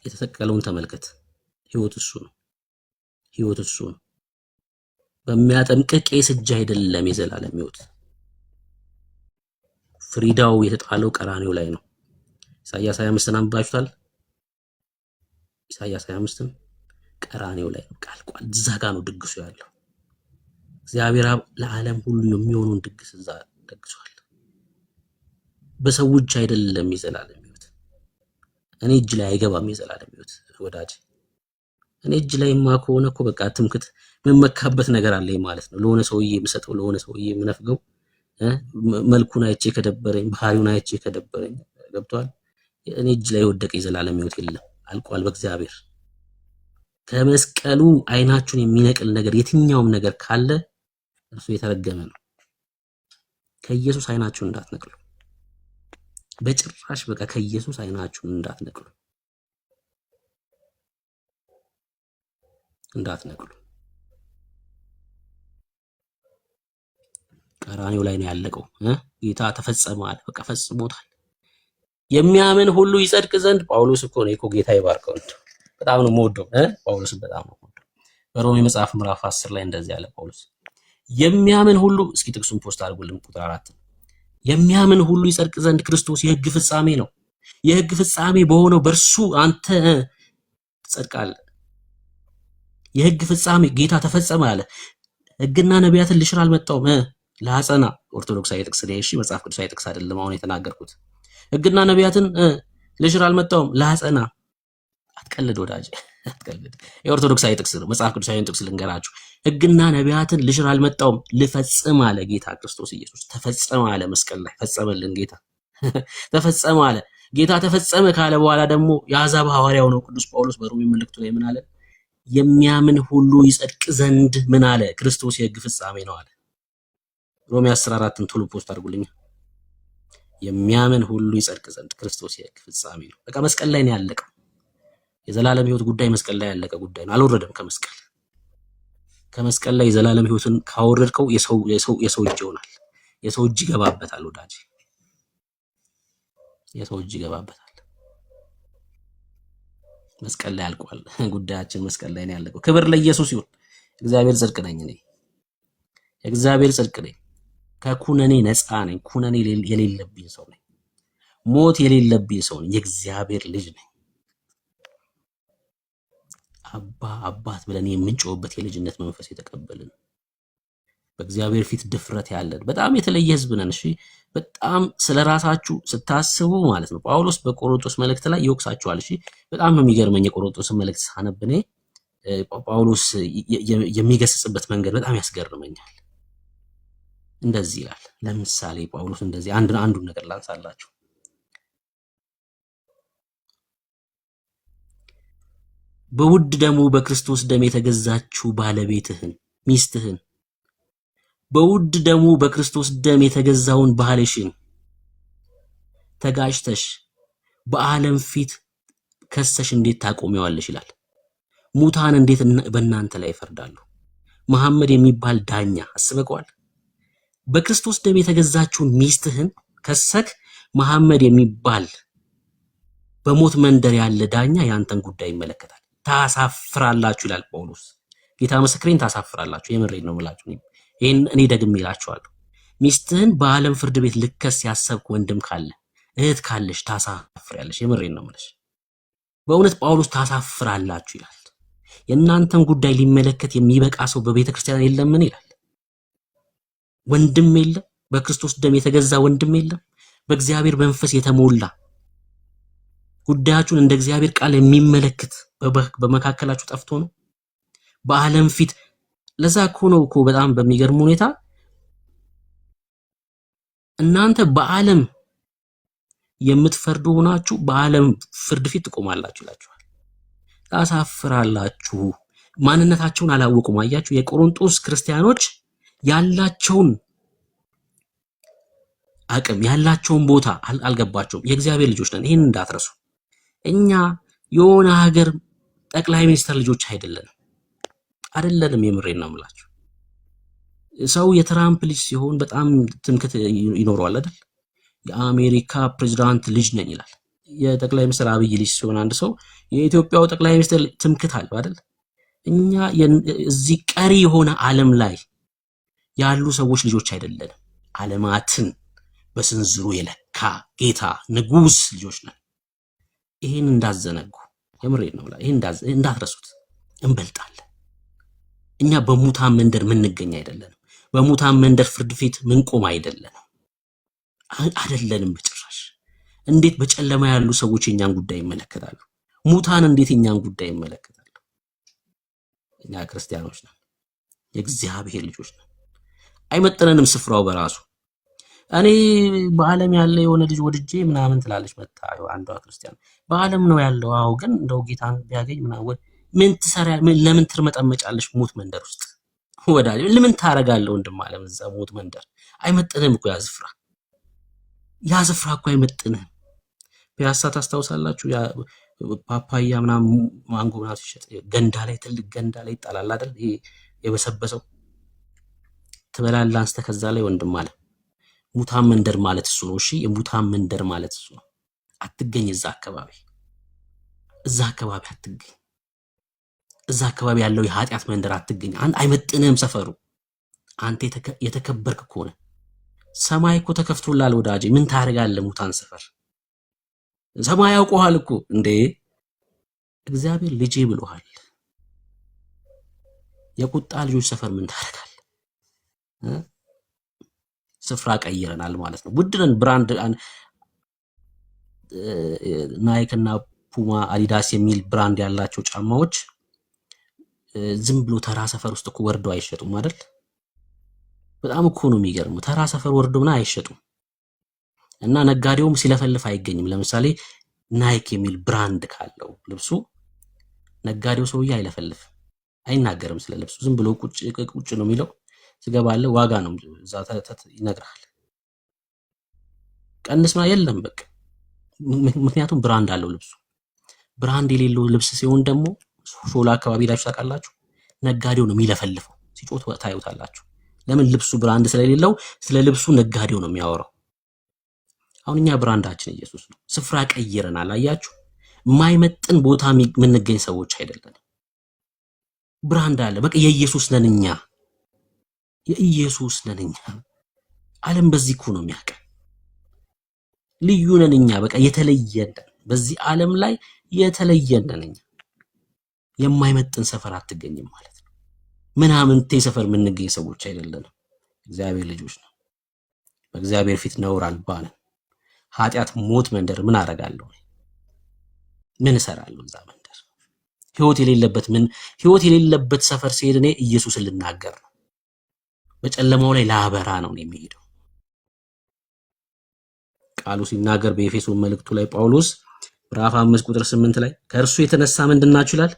የተሰቀለውን ተመልከት። ህይወት እሱ ነው። ህይወት እሱ ነው። በሚያጠምቅ ቄስ እጅ አይደለም የዘላለም ህይወት። ፍሪዳው የተጣለው ቀራኔው ላይ ነው። ኢሳይያስ 25 አንብባችኋል? ኢሳይያስ 25 ቀራኔው ላይ ነው ቃልቋል። እዛ ጋ ነው ድግሱ ያለው። እግዚአብሔር አብ ለዓለም ሁሉ የሚሆነውን ድግስ እዛ ደግሷል። በሰው እጅ አይደለም የዘላለም ሕይወት። እኔ እጅ ላይ አይገባም የዘላለም ሕይወት ወዳጅ። እኔ እጅ ላይማ ከሆነ እኮ በቃ ትምክት የምመካበት ነገር አለኝ ማለት ነው። ለሆነ ሰውዬ የምሰጠው ለሆነ ሰውዬ የምነፍገው መልኩን አይቼ ከደበረኝ፣ ባህሪውን አይቼ ከደበረኝ፣ ገብቷል። እኔ እጅ ላይ የወደቀ የዘላለም ሕይወት የለም፣ አልቋል በእግዚአብሔር። ከመስቀሉ አይናችሁን የሚነቅል ነገር የትኛውም ነገር ካለ እርሱ የተረገመ ነው። ከኢየሱስ አይናችሁን እንዳትነቅሉ በጭራሽ። በቃ ከኢየሱስ አይናችሁን እንዳትነቅሉ እንዳትነቅሉ። ቀራኔው ላይ ነው ያለቀው። ጌታ ተፈጸመ አለ። በቃ ፈጽሞታል። የሚያምን ሁሉ ይጸድቅ ዘንድ ጳውሎስ እኮ ነው እኮ ጌታ ይባርከው። በጣም ነው የምወደው ጳውሎስን በጣም ነው የምወደው። በሮሜ መጽሐፍ ምዕራፍ 10 ላይ እንደዚህ ያለ ጳውሎስ የሚያምን ሁሉ፣ እስኪ ጥቅሱን ፖስት አድርጉልን ቁጥር 4 የሚያምን ሁሉ ይጸድቅ ዘንድ ክርስቶስ የሕግ ፍጻሜ ነው። የሕግ ፍጻሜ በሆነው በእርሱ አንተ ትጸድቃለህ። የሕግ ፍጻሜ ጌታ ተፈጸመ አለ። ሕግና ነቢያትን ልሽር አልመጣሁም ለአጸና። ኦርቶዶክሳዊ ጥቅስ ነው እሺ፣ መጽሐፍ ቅዱሳዊ ጥቅስ አይደለም አሁን የተናገርኩት። ሕግና ነቢያትን ልሽር አልመጣሁም ለአጸና። አትቀልድ ወዳጅ አትቀልድ። የኦርቶዶክሳዊ ጥቅስ ነው፣ መጽሐፍ ቅዱሳዊ ጥቅስ ልንገራችሁ። ሕግና ነቢያትን ልሽር አልመጣሁም ልፈጽም አለ ጌታ ክርስቶስ ኢየሱስ። ተፈጸመ አለ መስቀል ላይ ፈጸመልን ጌታ ተፈጸመ አለ ጌታ። ተፈጸመ ካለ በኋላ ደግሞ የአሕዛብ ሐዋርያው ነው ቅዱስ ጳውሎስ በሮሜ መልእክቱ ላይ ምን አለ? የሚያምን ሁሉ ይጸድቅ ዘንድ ምን አለ? ክርስቶስ የሕግ ፍጻሜ ነው አለ። ሮሜ 14ን ቶሎ ፖስት አድርጉልኝ። የሚያምን ሁሉ ይጸድቅ ዘንድ ክርስቶስ የሕግ ፍጻሜ ነው። በቃ መስቀል ላይ ነው ያለቀው። የዘላለም ሕይወት ጉዳይ መስቀል ላይ ያለቀ ጉዳይ ነው። አልወረደም ከመስቀል። ከመስቀል ላይ የዘላለም ሕይወትን ካወረድከው የሰው እጅ ይሆናል። የሰው እጅ ይገባበታል ወዳጅ፣ የሰው እጅ ይገባበታል። መስቀል ላይ አልቋል ጉዳያችን። መስቀል ላይ ነው ያለቀው። ክብር ለኢየሱስ ይሁን። እግዚአብሔር ጽድቅ ነኝ እኔ፣ እግዚአብሔር ጽድቅ ነኝ። ከኩነኔ ነፃ ነኝ። ኩነኔ የሌለብኝ ሰው ነኝ። ሞት የሌለብኝ ሰው ነኝ። የእግዚአብሔር ልጅ ነኝ። አባ አባት ብለን የምንጮህበት የልጅነት መንፈስ የተቀበልን በእግዚአብሔር ፊት ድፍረት ያለን በጣም የተለየ ሕዝብ ነን። እሺ በጣም ስለራሳችሁ ስታስቡ ማለት ነው። ጳውሎስ በቆሮንቶስ መልእክት ላይ ይወቅሳችኋል። እሺ በጣም ነው የሚገርመኝ። የቆሮንቶስ መልእክት ሳነብኔ ጳውሎስ የሚገስጽበት መንገድ በጣም ያስገርመኛል። እንደዚህ ይላል። ለምሳሌ ጳውሎስ እንደዚህ አንዱን ነገር ላንሳላችሁ። በውድ ደሙ በክርስቶስ ደም የተገዛችው ባለቤትህን ሚስትህን፣ በውድ ደሙ በክርስቶስ ደም የተገዛውን ባልሽን ተጋጭተሽ በዓለም ፊት ከሰሽ እንዴት ታቆሚዋለሽ ይላል። ሙታን እንዴት በእናንተ ላይ ይፈርዳሉ? መሐመድ የሚባል ዳኛ አስበቀዋል። በክርስቶስ ደም የተገዛችውን ሚስትህን ከሰክ መሐመድ የሚባል በሞት መንደር ያለ ዳኛ ያንተን ጉዳይ ይመለከታል። ታሳፍራላችሁ ይላል ጳውሎስ። ጌታ ምስክሬን ታሳፍራላችሁ። የምሬን ነው የምላችሁ። ይሄን እኔ ደግሜ እላችኋለሁ። ሚስትህን በዓለም ፍርድ ቤት ልከስ ያሰብክ ወንድም ካለ እህት ካለሽ ታሳፍሪያለሽ። የምሬን ነው የምልሽ። በእውነት ጳውሎስ ታሳፍራላችሁ ይላል። የእናንተን ጉዳይ ሊመለከት የሚበቃ ሰው በቤተ ክርስቲያን የለምን ይላል። ወንድም የለም፣ በክርስቶስ ደም የተገዛ ወንድም የለም። በእግዚአብሔር መንፈስ የተሞላ ጉዳያችሁን እንደ እግዚአብሔር ቃል የሚመለከት በመካከላችሁ ጠፍቶ ነው በዓለም ፊት። ለዛ እኮ ነው እኮ በጣም በሚገርም ሁኔታ እናንተ በዓለም የምትፈርዱ ሆናችሁ በዓለም ፍርድ ፊት ትቆማላችሁ ይላችኋል። ታሳፍራላችሁ። ማንነታቸውን አላወቁም። አያችሁ፣ የቆሮንቶስ ክርስቲያኖች ያላቸውን አቅም ያላቸውን ቦታ አልገባቸውም። የእግዚአብሔር ልጆች ነን፣ ይህን እንዳትረሱ። እኛ የሆነ ሀገር ጠቅላይ ሚኒስትር ልጆች አይደለንም። የምሬን ነው የምላችሁ። ሰው የትራምፕ ልጅ ሲሆን በጣም ትምክት ይኖረዋል አይደል? የአሜሪካ ፕሬዝዳንት ልጅ ነኝ ይላል። የጠቅላይ ሚኒስትር አብይ ልጅ ሲሆን አንድ ሰው የኢትዮጵያው ጠቅላይ ሚኒስትር ትምክት አለው አይደል? እኛ እዚህ ቀሪ የሆነ ዓለም ላይ ያሉ ሰዎች ልጆች አይደለንም። ዓለማትን በስንዝሩ የለካ ጌታ ንጉስ ልጆች ነን። ይሄን እንዳዘነጉ የምሬን ነው። ይሄን እንዳትረሱት። እንበልጣለን። እኛ በሙታን መንደር ምንገኝ አይደለንም። በሙታን መንደር ፍርድ ፊት ምንቆም አይደለንም። አይደለንም በጭራሽ። እንዴት በጨለማ ያሉ ሰዎች የኛን ጉዳይ ይመለከታሉ? ሙታን እንዴት የኛን ጉዳይ ይመለከታሉ? እኛ ክርስቲያኖች ነን፣ የእግዚአብሔር ልጆች ነን። አይመጥነንም ስፍራው በራሱ። እኔ በዓለም ያለ የሆነ ልጅ ወድጄ ምናምን ትላለች መጣ አንዷ ክርስቲያን። በዓለም ነው ያለው። አዎ፣ ግን እንደው ጌታን ቢያገኝ ምናምን ምን ትሰራ? ለምን ትርመጠመጫለሽ? ሞት መንደር ውስጥ ወዳጅ ለምን ታረጋለህ? ወንድም አለም እዛ ሞት መንደር አይመጥንም እኮ ያ ስፍራ እኮ አይመጥንም። ፒያሳ ታስታውሳላችሁ? ያ ፓፓያ ምናምን ማንጎ ምናምን ሲሸጥ ገንዳ ላይ ትልቅ ገንዳ ላይ ይጣላል አይደል? ይሄ የበሰበሰው ትበላለህ አንስተ ከዛ ላይ ወንድም አለ። ሙታን መንደር ማለት እሱ ነው። እሺ የሙታን መንደር ማለት እሱ ነው። አትገኝ እዛ አካባቢ አትገኝ። እዛ አካባቢ ያለው የኃጢአት መንደር አትገኝ። አይመጥንም ሰፈሩ። አንተ የተከበርክ ከሆነ ሰማይ እኮ ተከፍቶላል ወዳጄ። ምን ታደርጋለህ? ሙታን ሰፈር ሰማይ ያውቀዋል እኮ እንዴ። እግዚአብሔር ልጄ ብሎሃል። የቁጣ ልጆች ሰፈር ምን ታደርጋለህ? ስፍራ ቀይረናል ማለት ነው። ውድነን ብራንድ ናይክ እና ፑማ አዲዳስ የሚል ብራንድ ያላቸው ጫማዎች ዝም ብሎ ተራ ሰፈር ውስጥ እኮ ወርደው አይሸጡም አይደል? በጣም እኮ ነው የሚገርመው። ተራ ሰፈር ወርዶ ምና አይሸጡም። እና ነጋዴውም ሲለፈልፍ አይገኝም። ለምሳሌ ናይክ የሚል ብራንድ ካለው ልብሱ ነጋዴው ሰውዬ አይለፈልፍም፣ አይናገርም ስለ ልብሱ። ዝም ብሎ ቁጭ ነው የሚለው። ትገባለህ፣ ዋጋ ነው እዛ ይነግራል። ቀንስማ የለም በቃ። ምክንያቱም ብራንድ አለው ልብሱ። ብራንድ የሌለው ልብስ ሲሆን ደግሞ ሾላ አካባቢ ላይ ታውቃላችሁ፣ ነጋዴው ነው የሚለፈልፈው። ሲጮት ታዩታላችሁ። ለምን? ልብሱ ብራንድ ስለሌለው ስለ ልብሱ ነጋዴው ነው የሚያወራው። አሁን እኛ ብራንዳችን ኢየሱስ ነው። ስፍራ ቀይረናል። አያችሁ፣ የማይመጥን ቦታ የምንገኝ ሰዎች አይደለም። ብራንድ አለ። በቃ የኢየሱስ ነን እኛ፣ የኢየሱስ ነን እኛ። ዓለም በዚህ እኮ ነው የሚያውቀን። ልዩ ነን እኛ። በቃ የተለየን፣ በዚህ ዓለም ላይ የተለየን ነን እኛ። የማይመጥን ሰፈር አትገኝም ማለት ነው። ምናምንቴ ሰፈር የምንገኝ ሰዎች አይደለንም። እግዚአብሔር ልጆች ነው። በእግዚአብሔር ፊት ነውር አልባ ነን። ኃጢአት ሞት መንደር ምን አደርጋለሁ? ምን እሰራለሁ እዛ መንደር? ህይወት የሌለበት ሰፈር ሲሄድ እኔ ኢየሱስን ልናገር ነው። በጨለማው ላይ ላበራ ነው የሚሄደው። ቃሉ ሲናገር በኤፌሶን መልእክቱ ላይ ጳውሎስ ምዕራፍ 5 ቁጥር 8 ላይ ከእርሱ የተነሳ ምንድናችሁ ይላል?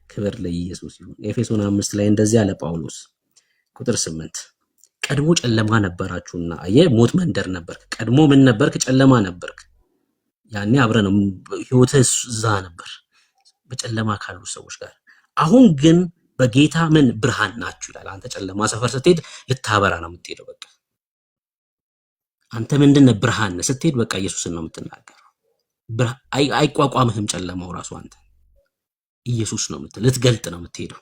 ክብር ለኢየሱስ ይሁን። ኤፌሶን 5 ላይ እንደዚህ አለ ጳውሎስ ቁጥር 8 ቀድሞ ጨለማ ነበራችሁና። ሞት መንደር ነበርክ። ቀድሞ ምን ነበርክ? ጨለማ ነበርክ። ያኔ አብረን ህይወትህ እዛ ነበር በጨለማ ካሉ ሰዎች ጋር። አሁን ግን በጌታ ምን ብርሃን ናችሁ ይላል። አንተ ጨለማ ሰፈር ስትሄድ ልታበራ ነው የምትሄደው። በቃ አንተ ምንድነው? ብርሃን ነህ። ስትሄድ በቃ ኢየሱስን ነው የምትናገረው። አይቋቋምህም ጨለማው ራሱ። አንተ ኢየሱስ ነው ልትገልጥ ነው የምትሄደው።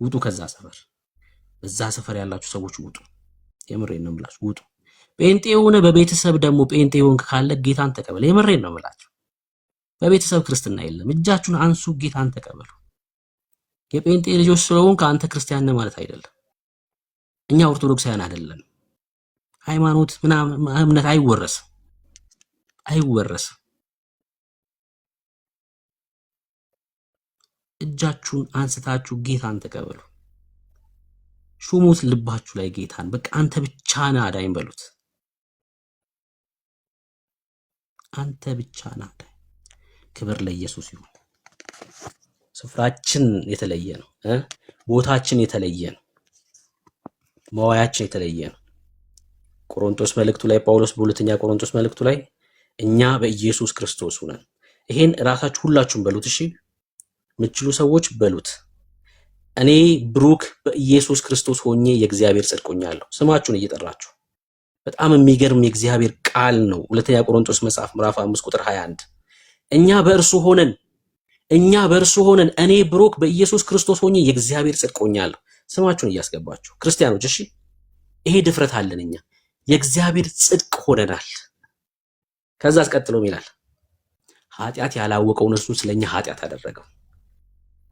ውጡ ከዛ ሰፈር። በዛ ሰፈር ያላችሁ ሰዎች ውጡ። የምሬን ነው የምላችሁ፣ ውጡ። ጴንጤ የሆነ በቤተሰብ ደግሞ ጴንጤ የሆንክ ካለ ጌታን ተቀበል። የምሬን ነው የምላችሁ። በቤተሰብ ክርስትና የለም። እጃችሁን አንሱ፣ ጌታን ተቀበሉ። የጴንጤ ልጆች ስለሆንክ አንተ ክርስቲያን ነህ ማለት አይደለም። እኛ ኦርቶዶክሳውያን አይደለም። ሃይማኖት ምናምን እምነት አይወረስም። እጃችሁን አንስታችሁ ጌታን ተቀበሉ። ሹሙት ልባችሁ ላይ ጌታን። በቃ አንተ ብቻ ነህ አዳኝ በሉት። አንተ ብቻ ነህ አዳኝ። ክብር ለኢየሱስ ይሁን። ስፍራችን የተለየ ነው። ቦታችን የተለየ ነው። መዋያችን የተለየ ነው። ቆሮንቶስ መልእክቱ ላይ ጳውሎስ በሁለተኛ ቆሮንቶስ መልእክቱ ላይ እኛ በኢየሱስ ክርስቶስ ሆነን፣ ይሄን ራሳችሁ ሁላችሁም በሉት። እሺ ምችሉ ሰዎች በሉት። እኔ ብሩክ በኢየሱስ ክርስቶስ ሆኜ የእግዚአብሔር ጽድቅ ሆኛለሁ። ስማችሁን እየጠራችሁ በጣም የሚገርም የእግዚአብሔር ቃል ነው። ሁለተኛ ቆሮንቶስ መጽሐፍ ምዕራፍ 5 ቁጥር 21 እኛ በእርሱ ሆነን እኔ ብሩክ በኢየሱስ ክርስቶስ ሆኜ የእግዚአብሔር ጽድቅ ሆኛለሁ። ስማችሁን እያስገባችሁ ክርስቲያኖች፣ እሺ ይሄ ድፍረት አለን። እኛ የእግዚአብሔር ጽድቅ ሆነናል። ከዛ አስቀጥሎም ይላል ኃጢአት ያላወቀውን እርሱን ስለኛ ኃጢአት አደረገው።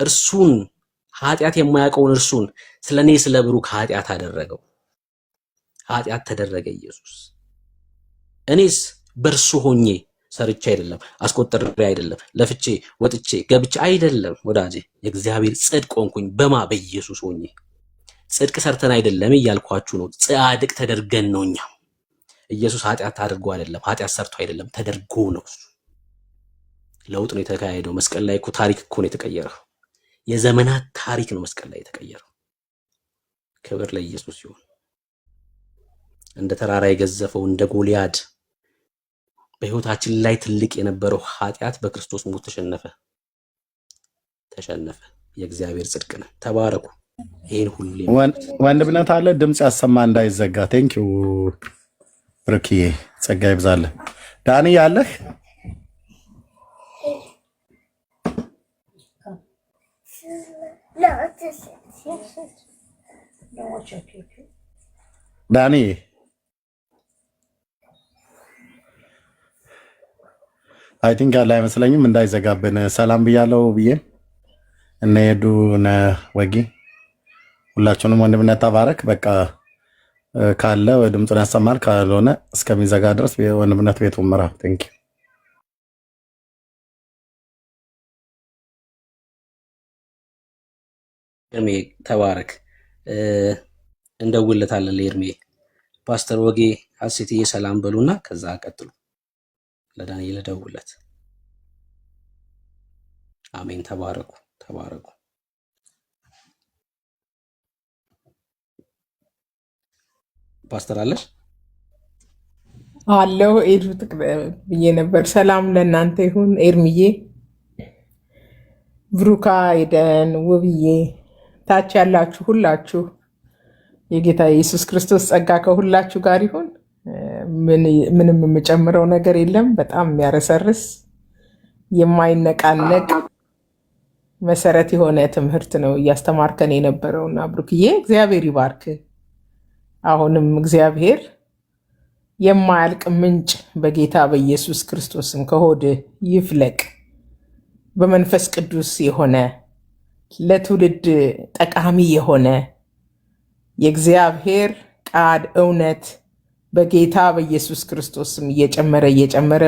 እርሱን ኃጢአት የማያውቀውን እርሱን ስለኔ ስለ ብሩክ ኃጢአት አደረገው። ኃጢአት ተደረገ ኢየሱስ። እኔስ በእርሱ ሆኜ ሰርቼ አይደለም፣ አስቆጥሬ አይደለም፣ ለፍቼ ወጥቼ ገብቼ አይደለም ወዳጄ፣ የእግዚአብሔር ጽድቅ ሆንኩኝ። በማ በኢየሱስ ሆኜ። ጽድቅ ሰርተን አይደለም እያልኳችሁ ነው፣ ጻድቅ ተደርገን ነው እኛ። ኢየሱስ ኃጢአት አድርጎ አይደለም፣ ኃጢአት ሰርቶ አይደለም፣ ተደርጎ ነው። ለውጥ ነው የተካሄደው። መስቀል ላይ እኮ ታሪክ እኮ ነው የተቀየረው። የዘመናት ታሪክ ነው መስቀል ላይ የተቀየረው። ክብር ለኢየሱስ ይሁን። እንደ ተራራ የገዘፈው እንደ ጎልያድ በህይወታችን ላይ ትልቅ የነበረው ኃጢአት በክርስቶስ ሞት ተሸነፈ። የእግዚአብሔር ጽድቅ ነው። ተባረኩ። ይሄን ሁሉ ወንድምነት አለ ድምጽ ያሰማ እንዳይዘጋ። ቴንኪው ብርክዬ፣ ጸጋ ይብዛልህ። ዳኒ ያለህ ዳኒ አይ ቲንክ ያለ አይመስለኝም። እንዳይዘጋብን ሰላም ብያለው ብዬ እነ ሄዱ ወጊ ሁላችሁንም ወንድምነት ተባረክ። በቃ ካለ ድምፁን ያሰማል፣ ካልሆነ እስከሚዘጋ ድረስ ወንድምነት ቤቱ ምራ። ቴንክ ኤርሜ ተባረክ። እንደውልታለን ለኤርሜ። ፓስተር ወጌ ሀሴትዬ ሰላም በሉና ከዛ ቀጥሉ። ለዳንኤል ደውለት። አሜን። ተባረኩ ተባረኩ። ፓስተር አለሽ? አለው ኤዱ ብዬ ነበር። ሰላም ለእናንተ ይሁን። ኤርምዬ፣ ብሩካ፣ ኤደን፣ ውብዬ፣ ታች ያላችሁ ሁላችሁ የጌታ ኢየሱስ ክርስቶስ ጸጋ ከሁላችሁ ጋር ይሁን። ምንም የምጨምረው ነገር የለም። በጣም የሚያረሰርስ የማይነቃነቅ መሰረት የሆነ ትምህርት ነው እያስተማርከን የነበረውና ብሩክዬ እግዚአብሔር ይባርክ። አሁንም እግዚአብሔር የማያልቅ ምንጭ በጌታ በኢየሱስ ክርስቶስም ከሆድ ይፍለቅ። በመንፈስ ቅዱስ የሆነ ለትውልድ ጠቃሚ የሆነ የእግዚአብሔር ቃል እውነት በጌታ በኢየሱስ ክርስቶስም እየጨመረ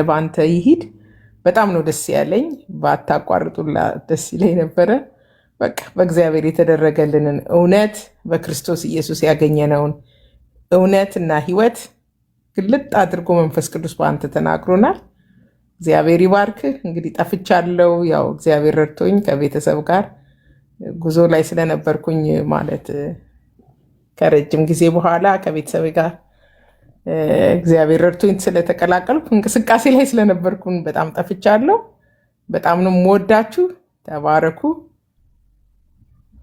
በአንተ ይሂድ። በጣም ነው ደስ ያለኝ። ባታቋርጡላ ደስ ይለኝ ነበረ። በቃ በእግዚአብሔር የተደረገልንን እውነት በክርስቶስ ኢየሱስ ያገኘነውን እውነትና ሕይወት ግልጥ አድርጎ መንፈስ ቅዱስ በአንተ ተናግሮናል። እግዚአብሔር ይባርክህ። እንግዲህ ጠፍቻለሁ። ያው እግዚአብሔር ረድቶኝ ከቤተሰብ ጋር ጉዞ ላይ ስለነበርኩኝ ማለት ከረጅም ጊዜ በኋላ ከቤተሰብ ጋር እግዚአብሔር ረድቶኝ ስለተቀላቀልኩ እንቅስቃሴ ላይ ስለነበርኩኝ በጣም ጠፍቻለሁ። በጣም ነው የምወዳችሁ። ተባረኩ።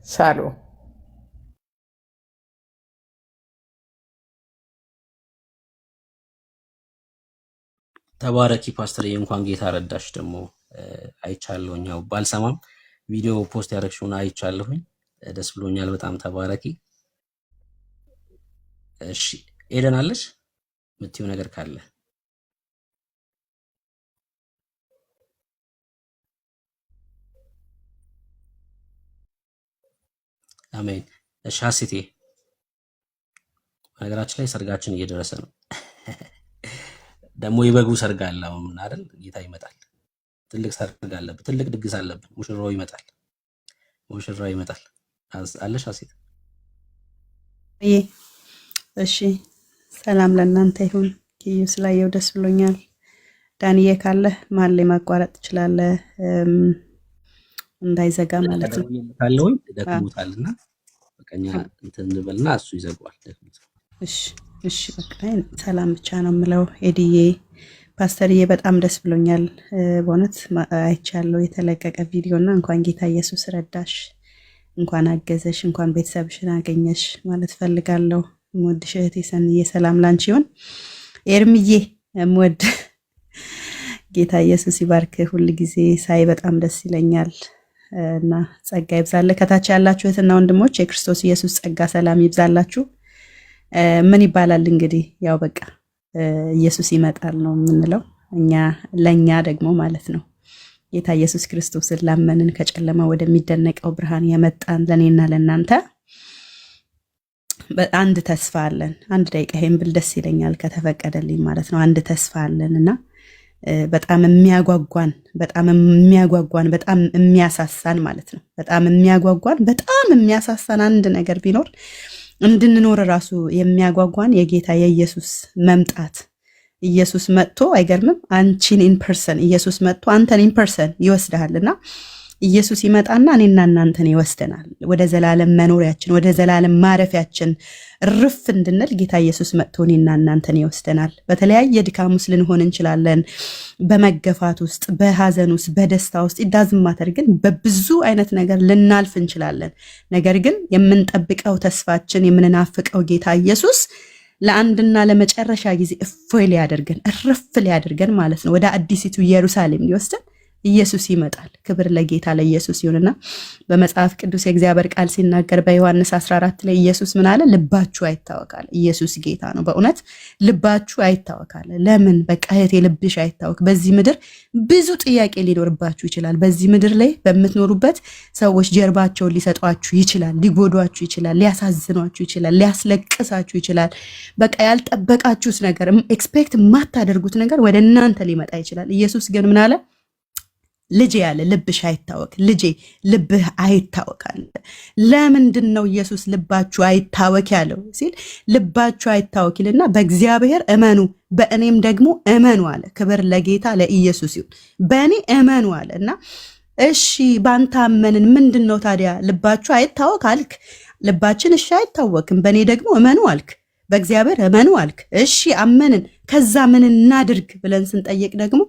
ሳሎ ተባረኪ ፓስተር። እንኳን ጌታ ረዳሽ። ደግሞ አይቻለሁኝ፣ ያው ባልሰማም ቪዲዮ ፖስት ያደረግሽውን አይቻለሁኝ። ደስ ብሎኛል በጣም ተባረኪ። እሺ ኤደን አለሽ ምትይው ነገር ካለ? አሜን። እሺ ሀሴቴ፣ ነገራችን ላይ ሰርጋችን እየደረሰ ነው። ደግሞ የበጉ ሰርግ አለ አሁን አይደል? ጌታ ይመጣል። ትልቅ ሰርግ አለብን፣ ትልቅ ድግስ አለብን። ሙሽራው ይመጣል። አለሽ ሀሴት? እሺ ሰላም ለእናንተ ይሁን። ኪዩ ስላየው ደስ ብሎኛል። ዳንዬ ካለ መሀል ላይ ማቋረጥ ትችላለህ፣ እንዳይዘጋ ማለት ነው። ካለውኝ ደክሞታልና በቀኛ እንትን እንበልና እሱ ይዘጋዋል። ደክሞታል። እሺ በቃ ሰላም ብቻ ነው የምለው። ኤዲዬ ፓስተርዬ በጣም ደስ ብሎኛል በእውነት አይቻለሁ የተለቀቀ ቪዲዮና እንኳን ጌታ ኢየሱስ ረዳሽ፣ እንኳን አገዘሽ፣ እንኳን ቤተሰብሽን አገኘሽ ማለት ፈልጋለሁ። የምወድሽ እህቴ ሰንዬ ሰላም ላንቺ ይሁን። ኤርምዬ የምወድ ጌታ ኢየሱስ ይባርክ። ሁል ጊዜ ሳይ በጣም ደስ ይለኛል እና ጸጋ ይብዛለ። ከታች ያላችሁ እህትና ወንድሞች የክርስቶስ ኢየሱስ ጸጋ ሰላም ይብዛላችሁ። ምን ይባላል እንግዲህ ያው በቃ ኢየሱስ ይመጣል ነው የምንለው እኛ ለኛ ደግሞ ማለት ነው። ጌታ ኢየሱስ ክርስቶስን ላመንን ከጨለማ ወደሚደነቀው ብርሃን የመጣን ለኔና ለናንተ አንድ ተስፋ አለን። አንድ ደቂቃ ይሄን ብል ደስ ይለኛል ከተፈቀደልኝ ማለት ነው። አንድ ተስፋ አለንና በጣም የሚያጓጓን በጣም የሚያሳሳን ማለት ነው። በጣም የሚያሳሳን አንድ ነገር ቢኖር እንድንኖር ራሱ የሚያጓጓን የጌታ የኢየሱስ መምጣት። ኢየሱስ መጥቶ አይገርምም? አንቺን ኢንፐርሰን ኢየሱስ መጥቶ አንተን ኢንፐርሰን ይወስድሃልና ኢየሱስ ይመጣና እኔና እናንተን ይወስደናል ወደ ዘላለም መኖሪያችን፣ ወደ ዘላለም ማረፊያችን ርፍ እንድንል ጌታ ኢየሱስ መጥቶ እኔና እናንተን ይወስደናል። በተለያየ ድካም ውስጥ ልንሆን እንችላለን። በመገፋት ውስጥ፣ በሐዘን ውስጥ፣ በደስታ ውስጥ ይዳዝማተር ግን በብዙ አይነት ነገር ልናልፍ እንችላለን። ነገር ግን የምንጠብቀው ተስፋችን የምንናፍቀው ጌታ ኢየሱስ ለአንድና ለመጨረሻ ጊዜ እፎይ ሊያደርገን እርፍ ሊያደርገን ማለት ነው ወደ አዲሲቱ ኢየሩሳሌም ሊወስደን ኢየሱስ ይመጣል። ክብር ለጌታ ለኢየሱስ ይሁንና በመጽሐፍ ቅዱስ የእግዚአብሔር ቃል ሲናገር በዮሐንስ 14 ላይ ኢየሱስ ምን አለ? ልባችሁ አይታወካል። ኢየሱስ ጌታ ነው። በእውነት ልባችሁ አይታወካል። ለምን? በቃ እህቴ ልብሽ አይታወክ። በዚህ ምድር ብዙ ጥያቄ ሊኖርባችሁ ይችላል። በዚህ ምድር ላይ በምትኖሩበት ሰዎች ጀርባቸውን ሊሰጧችሁ ይችላል፣ ሊጎዷችሁ ይችላል፣ ሊያሳዝኗችሁ ይችላል፣ ሊያስለቅሳችሁ ይችላል። በቃ ያልጠበቃችሁት ነገር፣ ኤክስፔክት የማታደርጉት ነገር ወደ እናንተ ሊመጣ ይችላል። ኢየሱስ ግን ምን አለ? ልጄ ያለ ልብሽ አይታወክ፣ ልጄ ልብህ አይታወካል። ለምንድን ነው ኢየሱስ ልባችሁ አይታወክ ያለው ሲል ልባችሁ አይታወክ ይልና በእግዚአብሔር እመኑ በእኔም ደግሞ እመኑ አለ። ክብር ለጌታ ለኢየሱስ ይሁን። በእኔ እመኑ አለ እና እሺ ባንተ አመንን። ምንድን ነው ታዲያ ልባችሁ አይታወክ አልክ። ልባችን እሺ አይታወክም። በእኔ ደግሞ እመኑ አልክ። በእግዚአብሔር እመኑ አልክ። እሺ አመንን። ከዛ ምን እናድርግ ብለን ስንጠይቅ ደግሞ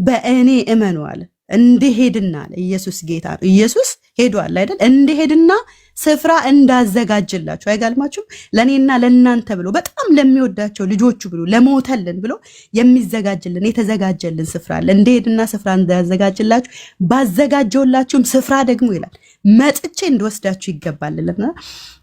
በእኔ እመኑ አለ። እንዲሄድና አለ። ኢየሱስ ጌታ ነው። ኢየሱስ ሄዷል አይደል? እንዲሄድና ስፍራ እንዳዘጋጅላችሁ አይጋልማችሁም? ለኔና ለናንተ ብሎ በጣም ለሚወዳቸው ልጆቹ ብሎ ለሞተልን ብሎ የሚዘጋጅልን የተዘጋጀልን ስፍራ አለ። እንዲሄድና ስፍራ እንዳዘጋጅላችሁ ባዘጋጀውላችሁም ስፍራ ደግሞ ይላል መጥቼ እንድወስዳችሁ ይገባልና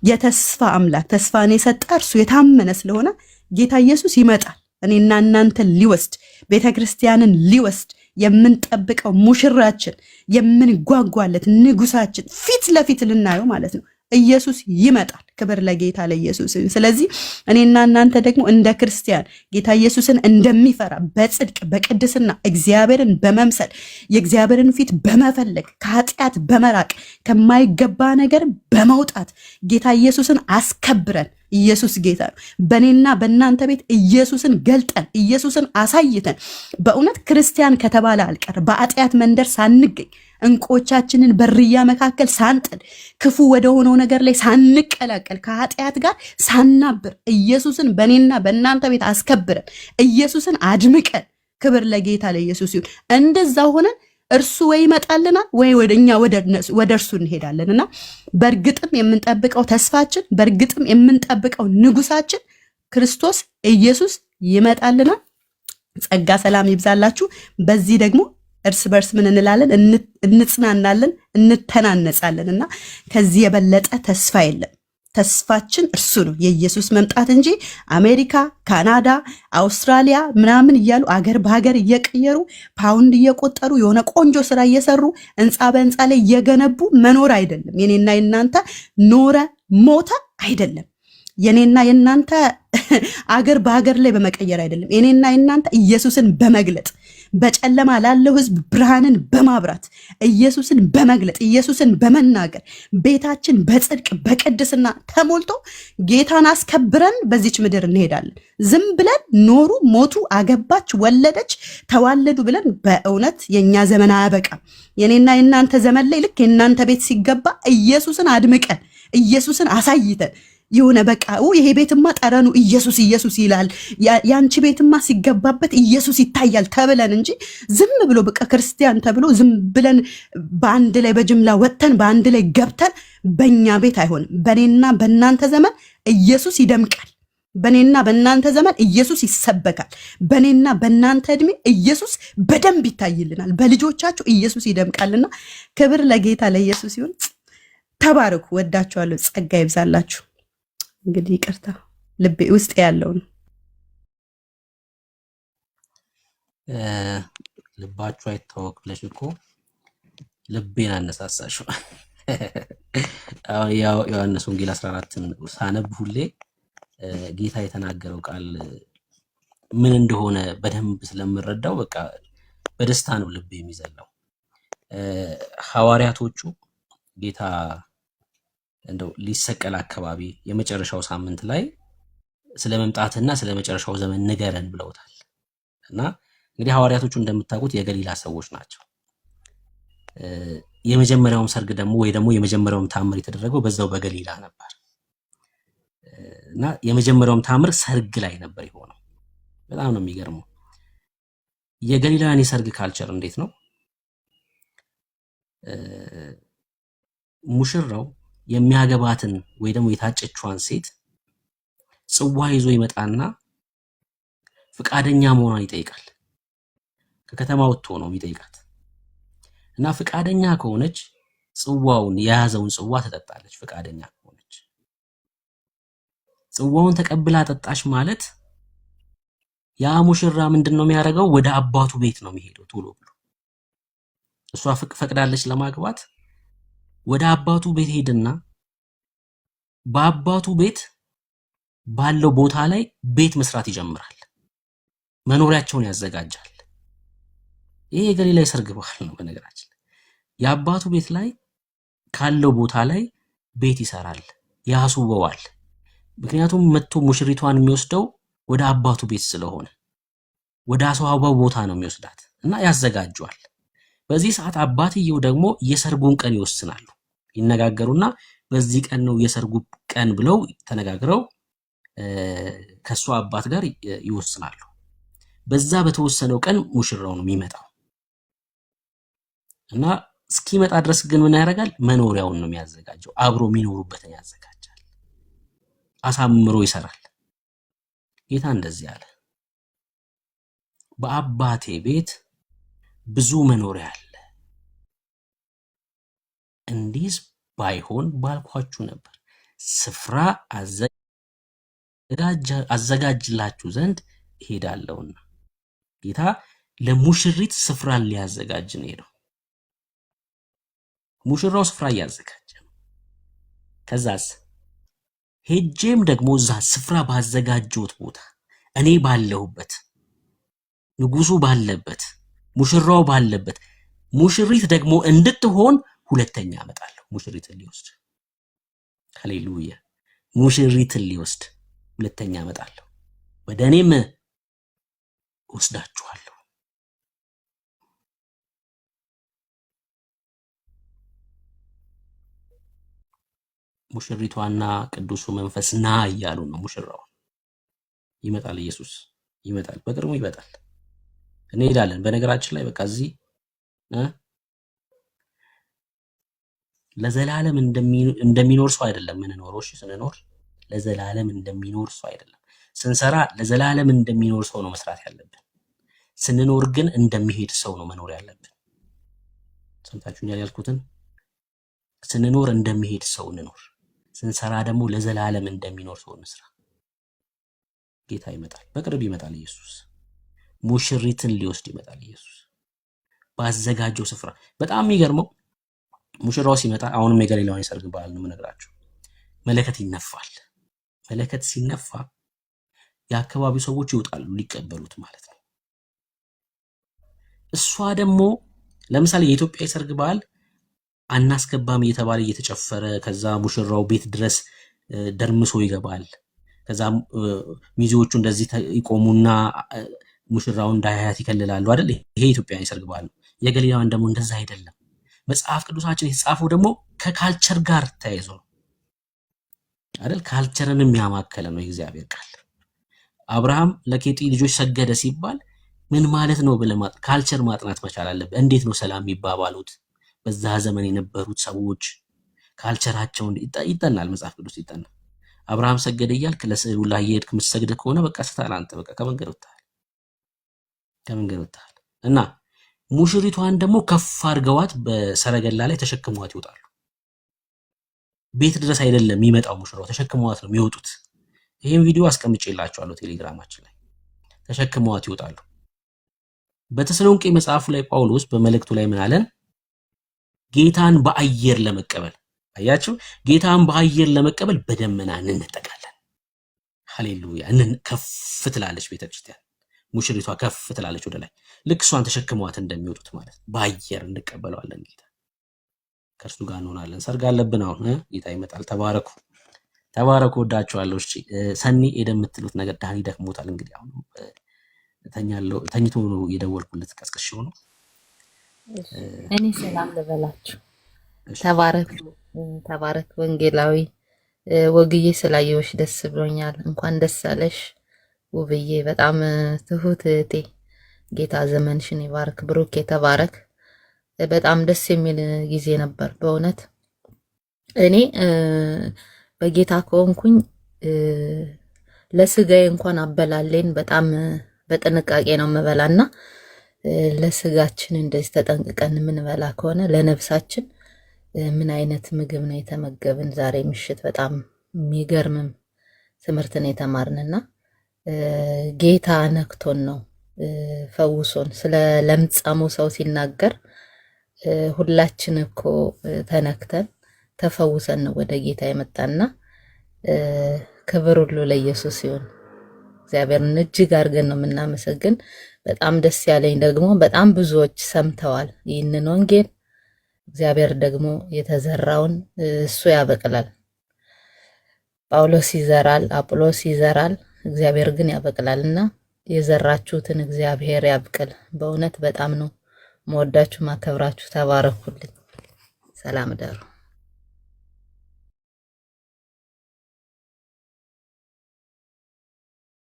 የተስፋ አምላክ ተስፋን የሰጠ እርሱ የታመነ ስለሆነ ጌታ ኢየሱስ ይመጣል እኔና እናንተን ሊወስድ ቤተክርስቲያንን ሊወስድ የምንጠብቀው ሙሽራችን የምንጓጓለት ንጉሳችን ፊት ለፊት ልናየው ማለት ነው። ኢየሱስ ይመጣል። ክብር ለጌታ ለኢየሱስ። ስለዚህ እኔና እናንተ ደግሞ እንደ ክርስቲያን ጌታ ኢየሱስን እንደሚፈራ በጽድቅ በቅድስና እግዚአብሔርን በመምሰል የእግዚአብሔርን ፊት በመፈለግ ከኃጢአት በመራቅ ከማይገባ ነገር በመውጣት ጌታ ኢየሱስን አስከብረን ኢየሱስ ጌታ ነው። በእኔና በእናንተ ቤት ኢየሱስን ገልጠን ኢየሱስን አሳይተን በእውነት ክርስቲያን ከተባለ አልቀር በኃጢአት መንደር ሳንገኝ እንቆቻችንን በርያ መካከል ሳንጥል ክፉ ወደ ሆነው ነገር ላይ ሳንቀላቀል ከኃጢአት ጋር ሳናብር ኢየሱስን በእኔና በእናንተ ቤት አስከብረን ኢየሱስን አድምቀን ክብር ለጌታ ለኢየሱስ ይሁን። እንደዛ ሆነን እርሱ ወይ ይመጣልናል ወይ ወደኛ ወደ እርሱ እንሄዳለንና በእርግጥም የምንጠብቀው ተስፋችን በእርግጥም የምንጠብቀው ንጉሳችን ክርስቶስ ኢየሱስ ይመጣልናል። ጸጋ ሰላም ይብዛላችሁ። በዚህ ደግሞ እርስ በርስ ምን እንላለን? እንጽናናለን፣ እንተናነጻለንና ከዚህ የበለጠ ተስፋ የለም። ተስፋችን እርሱ ነው የኢየሱስ መምጣት እንጂ አሜሪካ፣ ካናዳ፣ አውስትራሊያ ምናምን እያሉ አገር በሀገር እየቀየሩ ፓውንድ እየቆጠሩ የሆነ ቆንጆ ስራ እየሰሩ ህንፃ በህንፃ ላይ እየገነቡ መኖር አይደለም። የኔና የናንተ ኖረ ሞተ አይደለም። የኔና የናንተ አገር በሀገር ላይ በመቀየር አይደለም። የኔና የናንተ ኢየሱስን በመግለጥ በጨለማ ላለው ህዝብ ብርሃንን በማብራት ኢየሱስን በመግለጥ ኢየሱስን በመናገር ቤታችን በጽድቅ በቅድስና ተሞልቶ ጌታን አስከብረን በዚች ምድር እንሄዳለን። ዝም ብለን ኖሩ፣ ሞቱ፣ አገባች፣ ወለደች፣ ተዋለዱ ብለን በእውነት የኛ ዘመን አያበቃም። የኔና የናንተ ዘመን ላይ ልክ የናንተ ቤት ሲገባ ኢየሱስን አድምቀን ኢየሱስን አሳይተን የሆነ በቃ ይሄ ቤትማ ጠረኑ ኢየሱስ ኢየሱስ ይላል፣ ያንቺ ቤትማ ሲገባበት ኢየሱስ ይታያል ተብለን እንጂ ዝም ብሎ በቃ ክርስቲያን ተብሎ ዝም ብለን በአንድ ላይ በጅምላ ወጥተን በአንድ ላይ ገብተን በእኛ ቤት አይሆንም። በኔና በእናንተ ዘመን ኢየሱስ ይደምቃል። በኔና በእናንተ ዘመን ኢየሱስ ይሰበካል። በኔና በእናንተ እድሜ ኢየሱስ በደንብ ይታይልናል። በልጆቻችሁ ኢየሱስ ይደምቃልና ክብር ለጌታ ለኢየሱስ ይሁን። ተባረኩ። ወዳችኋለሁ። ጸጋ ይብዛላችሁ። እንግዲህ ይቅርታ ልቤ ውስጥ ያለው ነው። ልባችሁ አይታወክ ብለሽ እኮ ልቤን አነሳሳሽው። ያው ዮሐንስ ወንጌል 14ን ሳነብ ሁሌ ጌታ የተናገረው ቃል ምን እንደሆነ በደንብ ስለምረዳው በቃ በደስታ ነው ልብ የሚዘለው። ሐዋርያቶቹ ጌታ እንደው ሊሰቀል አካባቢ የመጨረሻው ሳምንት ላይ ስለ መምጣትና ስለ መጨረሻው ዘመን ንገረን ብለውታል። እና እንግዲህ ሐዋርያቶቹ እንደምታውቁት የገሊላ ሰዎች ናቸው። የመጀመሪያውም ሰርግ ደግሞ ወይ ደግሞ የመጀመሪያውም ታምር የተደረገው በዛው በገሊላ ነበር። እና የመጀመሪያውም ታምር ሰርግ ላይ ነበር የሆነው። በጣም ነው የሚገርመው። የገሊላን የሰርግ ካልቸር እንዴት ነው? ሙሽራው የሚያገባትን ወይ ደግሞ የታጨችዋን ሴት ጽዋ ይዞ ይመጣና ፍቃደኛ መሆኗን ይጠይቃል። ከከተማ ወጥቶ ነው የሚጠይቃት እና ፍቃደኛ ከሆነች ጽዋውን የያዘውን ጽዋ ትጠጣለች። ፍቃደኛ ከሆነች ጽዋውን ተቀብላ ጠጣች ማለት ያ ሙሽራ ምንድነው የሚያደርገው? ወደ አባቱ ቤት ነው የሚሄደው ቶሎ ብሎ። እሷ ፈቅዳለች ለማግባት። ወደ አባቱ ቤት ሄድና በአባቱ ቤት ባለው ቦታ ላይ ቤት መስራት ይጀምራል። መኖሪያቸውን ያዘጋጃል። ይሄ የገሊላ የሰርግ ባህል ነው። በነገራችን የአባቱ ቤት ላይ ካለው ቦታ ላይ ቤት ይሰራል፣ ያስውበዋል። ምክንያቱም መጥቶ ሙሽሪቷን የሚወስደው ወደ አባቱ ቤት ስለሆነ ወደ አስዋበው ቦታ ነው የሚወስዳት እና ያዘጋጇል። በዚህ ሰዓት አባትየው ደግሞ የሰርጉን ቀን ይወስናሉ። ይነጋገሩና በዚህ ቀን ነው የሰርጉ ቀን ብለው ተነጋግረው ከሷ አባት ጋር ይወስናሉ። በዛ በተወሰነው ቀን ሙሽራው ነው የሚመጣው እና እስኪመጣ ድረስ ግን ምን ያደርጋል? መኖሪያውን ነው የሚያዘጋጀው። አብሮ የሚኖሩበትን ያዘጋጃል፣ አሳምሮ ይሰራል። ጌታ እንደዚህ አለ፣ በአባቴ ቤት ብዙ መኖሪያ አለ፣ እንዲህ ባይሆን ባልኳችሁ ነበር። ስፍራ አዘጋጅላችሁ ዘንድ እሄዳለሁና። ጌታ ለሙሽሪት ስፍራን ሊያዘጋጅ ነው ሄደው። ሙሽራው ስፍራ እያዘጋጀ ነው። ከዛስ ሄጄም ደግሞ እዛ ስፍራ ባዘጋጀሁት ቦታ እኔ ባለሁበት፣ ንጉሱ ባለበት፣ ሙሽራው ባለበት ሙሽሪት ደግሞ እንድትሆን ሁለተኛ አመጣለሁ። ሙሽሪትን ሊወስድ ሃሌሉያ፣ ሙሽሪትን ሊወስድ ሁለተኛ አመጣለሁ፣ ወደ እኔም ወስዳችኋለሁ። ሙሽሪቷና ቅዱሱ መንፈስ ና እያሉ ነው። ሙሽራው ይመጣል፣ ኢየሱስ ይመጣል፣ በቅርቡ ይመጣል። እንሄዳለን። በነገራችን ላይ በቃ እዚህ ለዘላለም እንደሚኖር ሰው አይደለም የምንኖረው። እሺ ስንኖር ለዘላለም እንደሚኖር ሰው አይደለም። ስንሰራ ለዘላለም እንደሚኖር ሰው ነው መስራት ያለብን። ስንኖር ግን እንደሚሄድ ሰው ነው መኖር ያለብን። ሰምታችሁኛል ያልኩትን? ስንኖር እንደሚሄድ ሰው እንኖር፣ ስንሰራ ደግሞ ለዘላለም እንደሚኖር ሰው እንስራ። ጌታ ይመጣል፣ በቅርብ ይመጣል። ኢየሱስ ሙሽሪትን ሊወስድ ይመጣል። ኢየሱስ ባዘጋጀው ስፍራ። በጣም የሚገርመው ሙሽራው ሲመጣ፣ አሁንም የገሊላውን የሰርግ በዓል ነው የምነግራችሁ፣ መለከት ይነፋል። መለከት ሲነፋ የአካባቢው ሰዎች ይወጣሉ ሊቀበሉት ማለት ነው። እሷ ደግሞ ለምሳሌ የኢትዮጵያ የሰርግ በዓል አናስገባም እየተባለ እየተጨፈረ ከዛ ሙሽራው ቤት ድረስ ደርምሶ ይገባል። ከዛ ሚዜዎቹ እንደዚህ ይቆሙና ሙሽራውን እንዳያያት ይከልላሉ አይደል? ይሄ የኢትዮጵያ የሰርግ በዓል ነው። የገሊላውን ደግሞ እንደዛ አይደለም። መጽሐፍ ቅዱሳችን የተጻፈው ደግሞ ከካልቸር ጋር ተያይዞ ነው አይደል? ካልቸርንም ያማከለ ነው የእግዚአብሔር ቃል። አብርሃም ለኬጢ ልጆች ሰገደ ሲባል ምን ማለት ነው ብለህ ካልቸር ማጥናት መቻል አለብህ። እንዴት ነው ሰላም የሚባባሉት? በዛ ዘመን የነበሩት ሰዎች ካልቸራቸውን ይጠናል፣ መጽሐፍ ቅዱስ ይጠናል። አብርሃም ሰገደ እያልክ ለስዕሉ ላይ የሄድክ የምትሰግድ ከሆነ በቃ ስተሃል አንተ፣ በቃ ከመንገድ ወጥተሃል። እና ሙሽሪቷን ደግሞ ከፍ አድርገዋት በሰረገላ ላይ ተሸክመዋት ይወጣሉ። ቤት ድረስ አይደለም የሚመጣው ሙሽራው፣ ተሸክመዋት ነው የሚወጡት። ይህም ቪዲዮ አስቀምጬላችኋለሁ ቴሌግራማችን ላይ። ተሸክመዋት ይወጣሉ። በተሰሎንቄ መጽሐፉ ላይ ጳውሎስ በመልእክቱ ላይ ምን አለን? ጌታን በአየር ለመቀበል አያችሁ፣ ጌታን በአየር ለመቀበል በደመና እንነጠቃለን። ሃሌሉያ! ከፍ ትላለች ቤተክርስቲያን፣ ሙሽሪቷ ከፍ ትላለች ወደ ላይ፣ ልክ እሷን ተሸክመዋት እንደሚወጡት ማለት በአየር እንቀበለዋለን ጌታ። ከእርሱ ጋር እንሆናለን። ሰርግ አለብን አሁን። ጌታ ይመጣል። ተባረኩ ተባረኩ። ወዳችኋለሁ። እሺ ሰኒ ኤደን የምትሉት ነገር ዳኒ ደክሞታል። እንግዲህ አሁን ተኝቶ ነው የደወልኩለት፣ ቀስቅሼው ነው። እኔ ሰላም ልበላችሁ። ተባረክ ተባረክ። ወንጌላዊ ወግዬ ስላየሁሽ ደስ ብሎኛል። እንኳን ደስ አለሽ ውብዬ፣ በጣም ትሁት እህቴ። ጌታ ዘመንሽን ይባርክ። ብሩክ የተባረክ። በጣም ደስ የሚል ጊዜ ነበር በእውነት። እኔ በጌታ ከሆንኩኝ ለስጋዬ እንኳን አበላሌን በጣም በጥንቃቄ ነው የምበላና ለስጋችን እንደዚህ ተጠንቅቀን የምንበላ ከሆነ ለነፍሳችን ምን አይነት ምግብ ነው የተመገብን? ዛሬ ምሽት በጣም የሚገርምም ትምህርትን የተማርንና ጌታ ነክቶን ነው ፈውሶን። ስለ ለምጻሙ ሰው ሲናገር ሁላችን እኮ ተነክተን ተፈውሰን ነው ወደ ጌታ የመጣና ክብር ሁሉ ለኢየሱስ ይሁን። እግዚአብሔርን እጅግ አድርገን ነው የምናመሰግን። በጣም ደስ ያለኝ ደግሞ በጣም ብዙዎች ሰምተዋል ይህንን ወንጌል። እግዚአብሔር ደግሞ የተዘራውን እሱ ያበቅላል። ጳውሎስ ይዘራል፣ አጵሎስ ይዘራል፣ እግዚአብሔር ግን ያበቅላልና የዘራችሁትን እግዚአብሔር ያብቅል። በእውነት በጣም ነው መወዳችሁ ማከብራችሁ። ተባረኩልኝ። ሰላም ደሩ።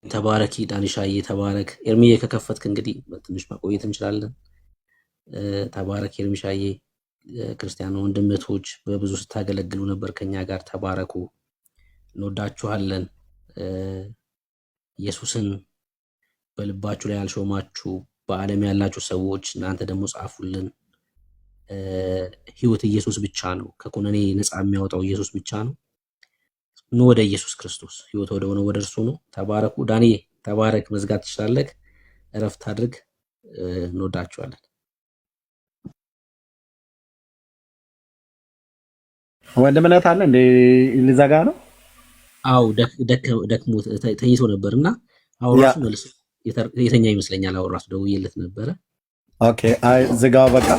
ተባረኪ ዳኒሻዬ፣ ተባረክ። ኤርሚዬ ከከፈትክ እንግዲህ ትንሽ ማቆየት እንችላለን። ተባረክ ኤርሚሻዬ። ክርስቲያን ወንድምቶች በብዙ ስታገለግሉ ነበር ከኛ ጋር። ተባረኩ፣ እንወዳችኋለን። ኢየሱስን በልባችሁ ላይ ያልሾማችሁ በዓለም ያላችሁ ሰዎች እናንተ ደግሞ ጻፉልን። ህይወት ኢየሱስ ብቻ ነው። ከኩነኔ ነፃ የሚያወጣው ኢየሱስ ብቻ ነው። ኑ ወደ ኢየሱስ ክርስቶስ፣ ህይወት ወደ ሆነ ወደ እርሱ ነው። ተባረኩ። ዳንኤ ተባረክ። መዝጋት ትችላለህ። እረፍት አድርግ። እንወዳችኋለን። ወንድምነት አለ እንዴ? ሊዘጋ ነው? አው ደክሞ ተኝቶ ነበርና አሁን ራሱ መልሶ የተኛ ይመስለኛል። አሁን ራሱ ደውዬለት ነበረ። ኦኬ፣ አይ ዝጋው በቃ።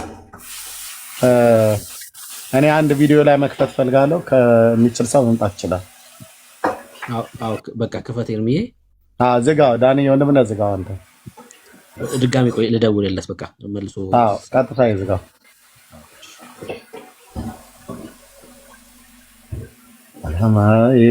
እኔ አንድ ቪዲዮ ላይ መክፈት ፈልጋለሁ። ከሚችል ሰው መምጣት ይችላል። አው በቃ ክፈት ኤርሚዬ። ዝጋው ዳኒ፣ ወንድምነት ዝጋው። አንተ ድጋሚ ቆይ ልደውልለት። በቃ መልሶ ቀጥታ ይዝጋው። አለማዬ